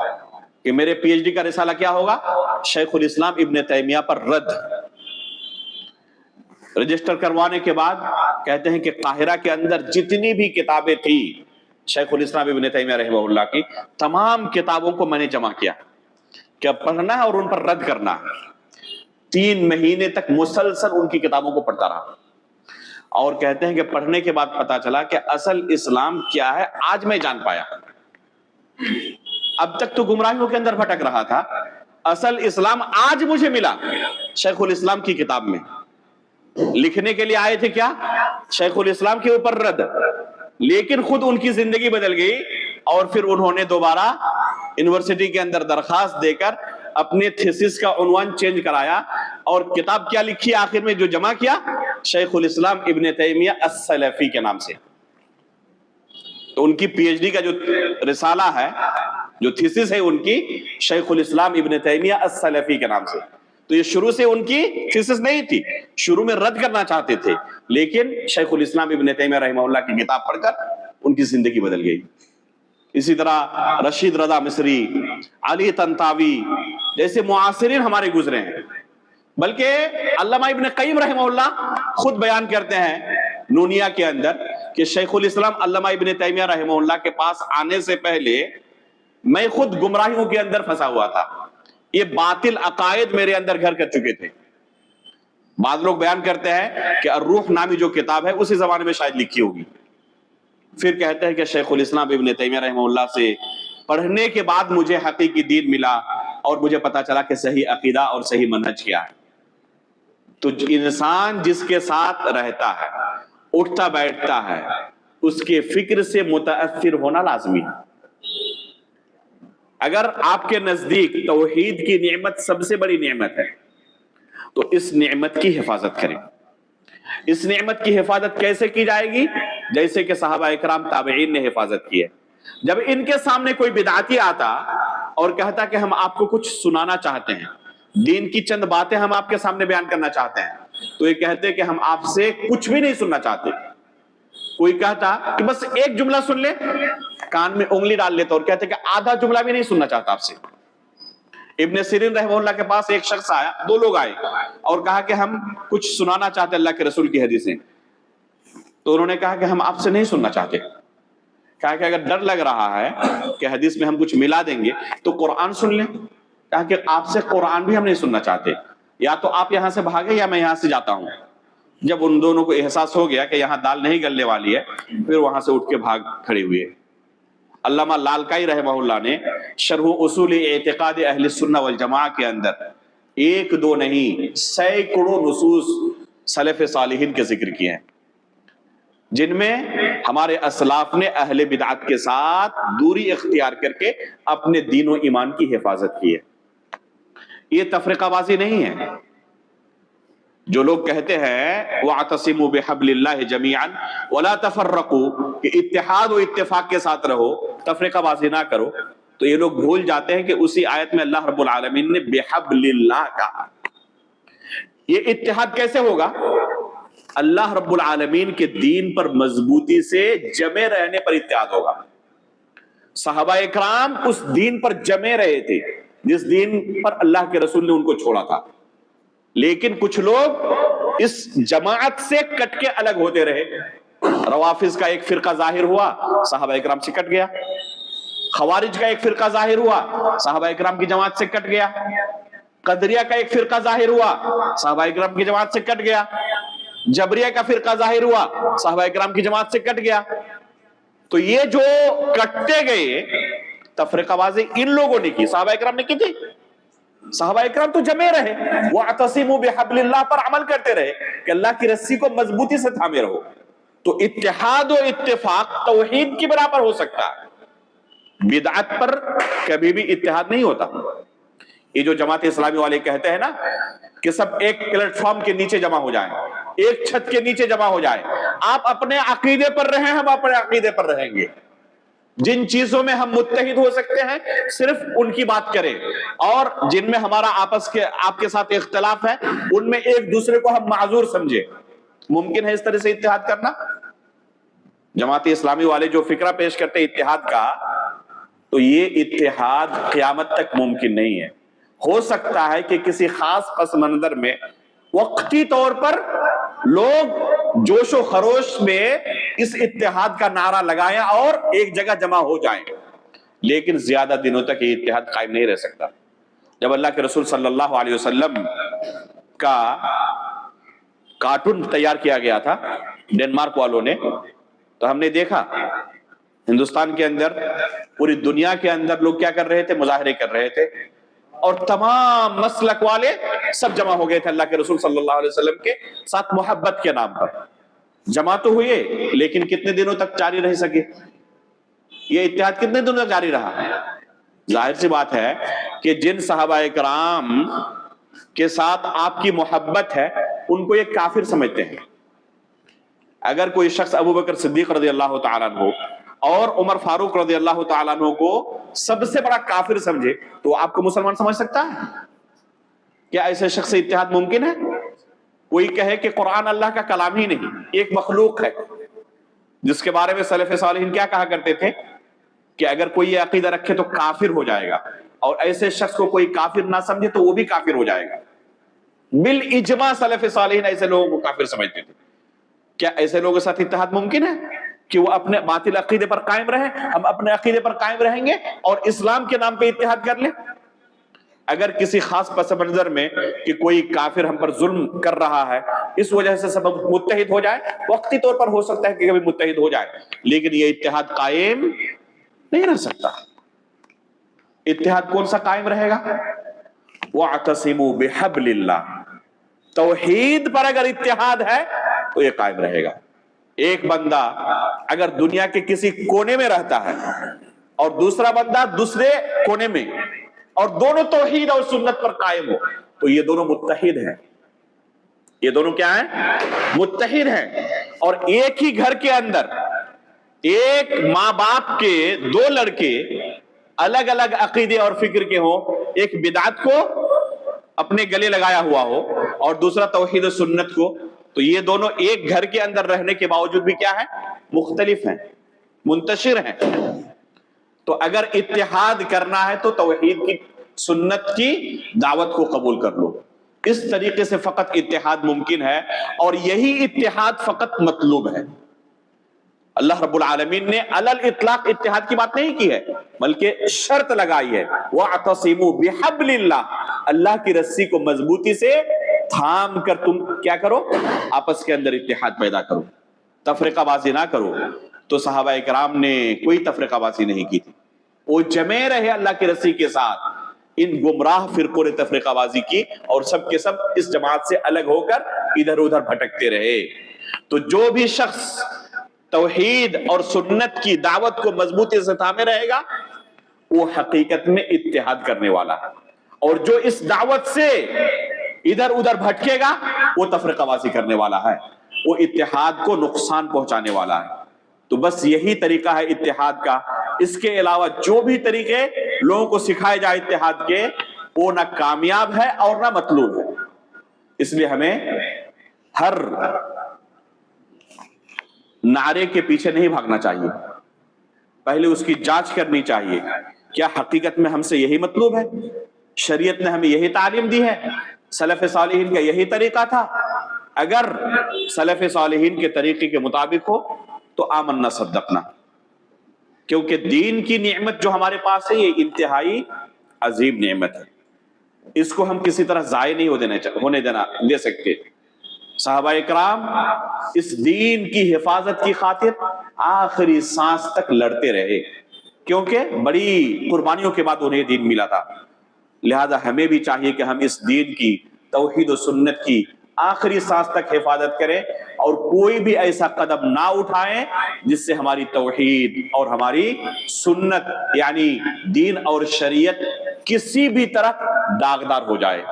Speaker 1: کہ میرے پی ایچ ڈی کا رسالہ کیا ہوگا؟ شیخ الاسلام ابن تیمیہ پر رد۔ رجسٹر کروانے کے بعد کہتے ہیں کہ قاہرہ کے اندر جتنی بھی کتابیں تھی شیخ الاسلام ابن تیمیہ رحمہ اللہ کی، تمام کتابوں کو میں نے جمع کیا کہ اب پڑھنا ہے اور ان پر رد کرنا ہے۔ 3 مہینے تک مسلسل ان کی کتابوں کو پڑھتا رہا، اور کہتے ہیں کہ پڑھنے کے بعد پتا چلا کہ اصل اسلام کیا ہے آج میں جان پایا۔ اب تک تو گمراہیوں کے اندر بھٹک رہا تھا، اصل اسلام آج مجھے ملا شیخ الاسلام کی کتاب میں۔ لکھنے کے لیے آئے تھے کیا؟ شیخ الاسلام کے اوپر رد، لیکن خود ان کی زندگی بدل گئی اور پھر انہوں نے دوبارہ یونیورسٹی کے اندر درخواست دے کر اپنے تھیسس کا عنوان چینج کرایا، اور کتاب کیا لکھی آخر میں جو جمع کیا؟ شیخ الاسلام ابن تیمیہ السلفی کے نام سے۔ تو ان کی پی ایچ ڈی کا جو رسالہ ہے، جو تھیسس ہے ان کی، شیخ الاسلام ابن تیمیہ السلفی کے نام سے۔ تو یہ شروع سے ان کی تھیسس نہیں تھی، شروع میں رد کرنا چاہتے تھے، لیکن شیخ الاسلام ابن تیمیہ رحمہ اللہ کی کتاب پڑھ کر ان کی زندگی بدل گئی۔ اسی طرح رشید رضا مصری، علی طنطاوی جیسے معاصرین ہمارے گزرے ہیں، بلکہ علامہ ابن قیم رحمہ اللہ خود بیان کرتے ہیں نونیہ کے اندر کہ شیخ الاسلام علامہ ابن تیمیہ رحمہ اللہ کے پاس آنے سے پہلے میں خود گمراہیوں کے اندر پھنسا ہوا تھا، یہ باطل عقائد میرے اندر گھر کر چکے تھے۔ بعض لوگ بیان کرتے ہیں کہ الروح نامی جو کتاب ہے اسی زمانے میں شاید لکھی ہوگی۔ پھر کہتے ہیں کہ شیخ الاسلام ابن تیمیہ رحمہ اللہ سے پڑھنے کے بعد مجھے حقیقی دین ملا اور مجھے پتا چلا کہ صحیح عقیدہ اور صحیح منہج کیا ہے۔ تو انسان جس کے ساتھ رہتا ہے، اٹھتا بیٹھتا ہے، اس کے فکر سے متاثر ہونا لازمی ہے۔ اگر آپ کے نزدیک توحید کی نعمت سب سے بڑی نعمت ہے تو اس نعمت کی حفاظت کریں۔ اس نعمت کی حفاظت کیسے کی جائے گی؟ جیسے کہ صحابہ اکرام تابعین نے حفاظت کی ہے۔ جب ان کے سامنے کوئی بدعتی آتا اور کہتا کہ ہم آپ کو کچھ سنانا چاہتے ہیں، دین کی چند باتیں ہم آپ کے سامنے بیان کرنا چاہتے ہیں، تو یہ کہتے کہ ہم آپ سے کچھ بھی نہیں سننا چاہتے۔ کوئی کہتا کہ بس ایک جملہ سن لے، کان میں انگلی ڈال لیتا اور کہتے کہ آدھا جملہ بھی نہیں سننا چاہتا آپ سے۔ ابن سیرین رحمہ اللہ کے پاس ایک شخص آیا، دو لوگ آئے اور کہا کہ ہم کچھ سنانا چاہتے اللہ کے رسول کی حدیثیں، تو انہوں نے کہا کہ ہم آپ سے نہیں سننا چاہتے۔ کہا کہ اگر ڈر لگ رہا ہے کہ حدیث میں ہم کچھ ملا دیں گے تو قرآن سن لیں۔ کہا کہ آپ سے قرآن بھی ہم نہیں سننا چاہتے، یا تو آپ یہاں سے بھاگے یا میں یہاں سے جاتا ہوں۔ جب ان دونوں کو احساس ہو گیا کہ یہاں دال نہیں گلنے والی ہے، پھر وہاں سے اٹھ کے بھاگ کھڑے ہوئے۔ علامہ لالکائی رحمہ اللہ نے شرح اصول اعتقاد اہل السنہ والجماعہ کے اندر ایک دو نہیں سینکڑوں نصوص سلف صالحین کے ذکر کیے ہیں، جن میں ہمارے اسلاف نے اہل بدعت کے ساتھ دوری اختیار کر کے اپنے دین و ایمان کی حفاظت کی ہے۔ یہ تفرقہ بازی نہیں ہے۔ جو لوگ کہتے ہیں وَاعْتَصِمُوا بِحَبْلِ اللَّهِ جَمِيعًا وَلَا تَفَرَّقُوا، کہ اتحاد و اتفاق کے ساتھ رہو، تفرقہ بازی نہ کرو، تو یہ لوگ بھول جاتے ہیں کہ اسی آیت میں اللہ رب العالمین نے بِحَبْلِ اللَّهِ کہا۔ یہ اتحاد کیسے ہوگا؟ اللہ رب العالمین کے دین پر مضبوطی سے جمے رہنے پر اتحاد ہوگا۔ صحابہ اکرام اس دین پر جمے رہے تھے جس دین پر اللہ کے رسول نے ان کو چھوڑا تھا، لیکن کچھ لوگ اس جماعت سے کٹ کے الگ ہوتے رہے۔ روافض کا ایک فرقہ ظاہر ہوا، صحابہ اکرام سے کٹ گیا۔ خوارج کا ایک فرقہ ظاہر ہوا، صحابہ اکرام کی جماعت سے کٹ گیا۔ قدریہ کا ایک فرقہ ظاہر ہوا، صحابہ اکرام کی جماعت سے کٹ گیا۔ جبریہ کا فرقہ ظاہر ہوا، صحابہ اکرام کی جماعت سے کٹ گیا۔ تو یہ جو کٹتے گئے تفرقہ بازی ان لوگوں نے کی، صحابہ اکرام نے کی تھی؟ صحابہ اکرام تو جمے رہے، وَاعْتَصِمُوا بِحَبْلِ اللَّهِ پر عمل کرتے رہے کہ اللہ کی رسی کو مضبوطی سے تھامے رہو۔ تو اتحاد و اتفاق توحید کی بنا پر ہو سکتا ہے، بدعت پر کبھی بھی اتحاد نہیں ہوتا۔ یہ جو جماعت اسلامی والے کہتے ہیں نا کہ سب ایک پلیٹ فارم کے نیچے جمع ہو جائیں، ایک چھت کے نیچے جمع ہو جائیں، آپ اپنے عقیدے پر رہیں، ہم اپنے عقیدے پر رہیں گے، جن چیزوں میں ہم متحد ہو سکتے ہیں صرف ان کی بات کریں، اور جن میں ہمارا آپ کے ساتھ اختلاف ہے ان میں ایک دوسرے کو ہم معذور سمجھے۔ ممکن ہے اس طرح سے اتحاد کرنا؟ جماعت اسلامی والے جو فکرہ پیش کرتے ہیں اتحاد کا، تو یہ اتحاد قیامت تک ممکن نہیں ہے۔ ہو سکتا ہے کہ کسی خاص پس منظر میں وقتی طور پر لوگ جوش و خروش میں اس اتحاد کا نعرہ لگائیں اور ایک جگہ جمع ہو جائیں، لیکن زیادہ دنوں تک یہ اتحاد قائم نہیں رہ سکتا۔ جب اللہ کے رسول صلی اللہ علیہ وسلم کا کارٹون تیار کیا گیا تھا ڈنمارک والوں نے، تو ہم نے دیکھا ہندوستان کے اندر، پوری دنیا کے اندر لوگ کیا کر رہے تھے؟ مظاہرے کر رہے تھے، اور تمام مسلک والے سب جمع ہو گئے تھے اللہ کے رسول صلی اللہ علیہ وسلم کے ساتھ محبت کے نام پر۔ جمع تو ہوئے لیکن کتنے دنوں تک جاری رہ سکے؟ یہ اتحاد کتنے دنوں تک جاری رہا؟ ظاہر سی بات ہے کہ جن صحابہ کرام کے ساتھ آپ کی محبت ہے ان کو یہ کافر سمجھتے ہیں۔ اگر کوئی شخص ابو بکر صدیق رضی اللہ تعالیٰ عنہ اور عمر فاروق رضی اللہ تعالیٰ عنہ کو سب سے بڑا کافر سمجھے تو آپ کو مسلمان سمجھ سکتا ہے؟ کیا ایسے شخص سے اتحاد ممکن ہے؟ کوئی کہے کہ قرآن اللہ کا کلام ہی نہیں، ایک مخلوق ہے، جس کے بارے میں سلف صالحین کیا کہا کرتے تھے کہ اگر کوئی یہ عقیدہ رکھے تو کافر ہو جائے گا، اور ایسے شخص کو کوئی کافر نہ سمجھے تو وہ بھی کافر ہو جائے گا۔ بالاجماع سلف صالحین ایسے لوگوں کو کافر سمجھتے تھے۔ کیا ایسے لوگوں کے ساتھ اتحاد ممکن ہے؟ کہ وہ اپنے باطل عقیدے پر قائم رہیں، ہم اپنے عقیدے پر قائم رہیں گے اور اسلام کے نام پہ اتحاد کر لیں؟ اگر کسی خاص پس منظر میں کہ کوئی کافر ہم پر ظلم کر رہا ہے، اس وجہ سے سب متحد ہو جائے، وقتی طور پر ہو سکتا ہے کہ کبھی متحد ہو جائے، لیکن یہ اتحاد قائم نہیں رہ سکتا۔ اتحاد کون سا قائم رہے گا؟ وَاعْتَصِمُوا بِحَبْلِ اللَّهِ، توحید پر اگر اتحاد ہے تو یہ قائم رہے گا۔ ایک بندہ اگر دنیا کے کسی کونے میں رہتا ہے اور دوسرا بندہ دوسرے کونے میں، اور دونوں توحید اور سنت پر قائم ہو، تو یہ دونوں متحد ہیں۔ یہ دونوں کیا ہیں؟ متحد ہیں۔ اور ایک ہی گھر کے اندر ایک ماں باپ کے دو لڑکے الگ الگ عقیدے اور فکر کے ہوں، ایک بدعت کو اپنے گلے لگایا ہوا ہو اور دوسرا توحید و سنت کو، تو یہ دونوں ایک گھر کے اندر رہنے کے باوجود بھی کیا ہیں؟ مختلف ہیں، منتشر ہیں۔ تو اگر اتحاد کرنا ہے تو توحید کی، سنت کی دعوت کو قبول کر لو۔ اس طریقے سے فقط اتحاد ممکن ہے، اور یہی اتحاد فقط مطلوب ہے۔ اللہ رب العالمین نے علل اطلاق اتحاد کی بات نہیں کی ہے، بلکہ شرط لگائی ہے، وَاعْتَصِمُوا بِحَبْلِ اللَّهِ، اللہ کی رسی کو مضبوطی سے تھام کر تم کیا کرو؟ آپس کے اندر اتحاد پیدا کرو، تفرقہ بازی نہ کرو۔ تو صحابہ اکرام نے کوئی تفرقہ بازی نہیں کی تھی، وہ جمے رہے اللہ کی رسی کے ساتھ۔ ان گمراہ فرقوں نے تفرقہ بازی کی اور سب کے سب اس جماعت سے الگ ہو کر ادھر ادھر بھٹکتے رہے۔ تو جو بھی شخص توحید اور سنت کی دعوت کو مضبوطی سے تھامے رہے گا، وہ حقیقت میں اتحاد کرنے والا ہے، اور جو اس دعوت سے ادھر ادھر بھٹکے گا وہ تفرقہ بازی کرنے والا ہے، وہ اتحاد کو نقصان پہنچانے والا ہے۔ تو بس یہی طریقہ ہے اتحاد کا۔ اس کے علاوہ جو بھی طریقے لوگوں کو سکھائے جائے اتحاد کے، وہ نہ کامیاب ہے اور نہ مطلوب ہے۔ اس لیے ہمیں ہر نعرے کے پیچھے نہیں بھاگنا چاہیے، پہلے اس کی جانچ کرنی چاہیے، کیا حقیقت میں ہم سے یہی مطلوب ہے؟ شریعت نے ہمیں یہی تعلیم دی ہے؟ سلف صالحین کا یہی طریقہ تھا؟ اگر سلف صالحین کے طریقے کے مطابق ہو تو آمنا صدقنا، کیونکہ دین کی نعمت جو ہمارے پاس ہے یہ انتہائی عظیم نعمت ہے، اس کو ہم کسی طرح ضائع نہیں ہونے دے سکتے۔ صحابہ اکرام اس دین کی حفاظت کی خاطر آخری سانس تک لڑتے رہے، کیونکہ بڑی قربانیوں کے بعد انہیں دین ملا تھا۔ لہذا ہمیں بھی چاہیے کہ ہم اس دین کی، توحید و سنت کی آخری سانس تک حفاظت کریں، اور کوئی بھی ایسا قدم نہ اٹھائیں جس سے ہماری توحید اور ہماری سنت یعنی دین اور شریعت کسی بھی طرح داغدار ہو جائے۔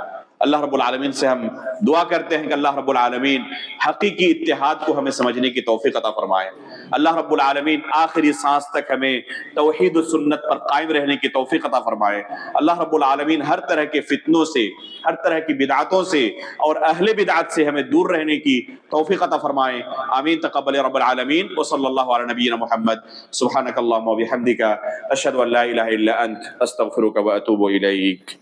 Speaker 1: اللہ رب العالمین سے ہم دعا کرتے ہیں کہ اللہ رب العالمین حقیقی اتحاد کو ہمیں سمجھنے کی توفیق عطا فرمائے۔ اللہ رب العالمین آخری سانس تک ہمیں توحید و سنت پر قائم رہنے کی توفیق عطا فرمائے۔ اللہ رب العالمین ہر طرح کے فتنوں سے، ہر طرح کی بدعتوں سے اور اہل بدعت سے ہمیں دور رہنے کی توفیق عطا فرمائے۔ آمین تقبل رب العالمین، وصلی اللہ علی نبینا محمد، سبحانک اللہم و بحمدک، اشہد ان لا الہ الا انت، استغفرک و اتوب الیک۔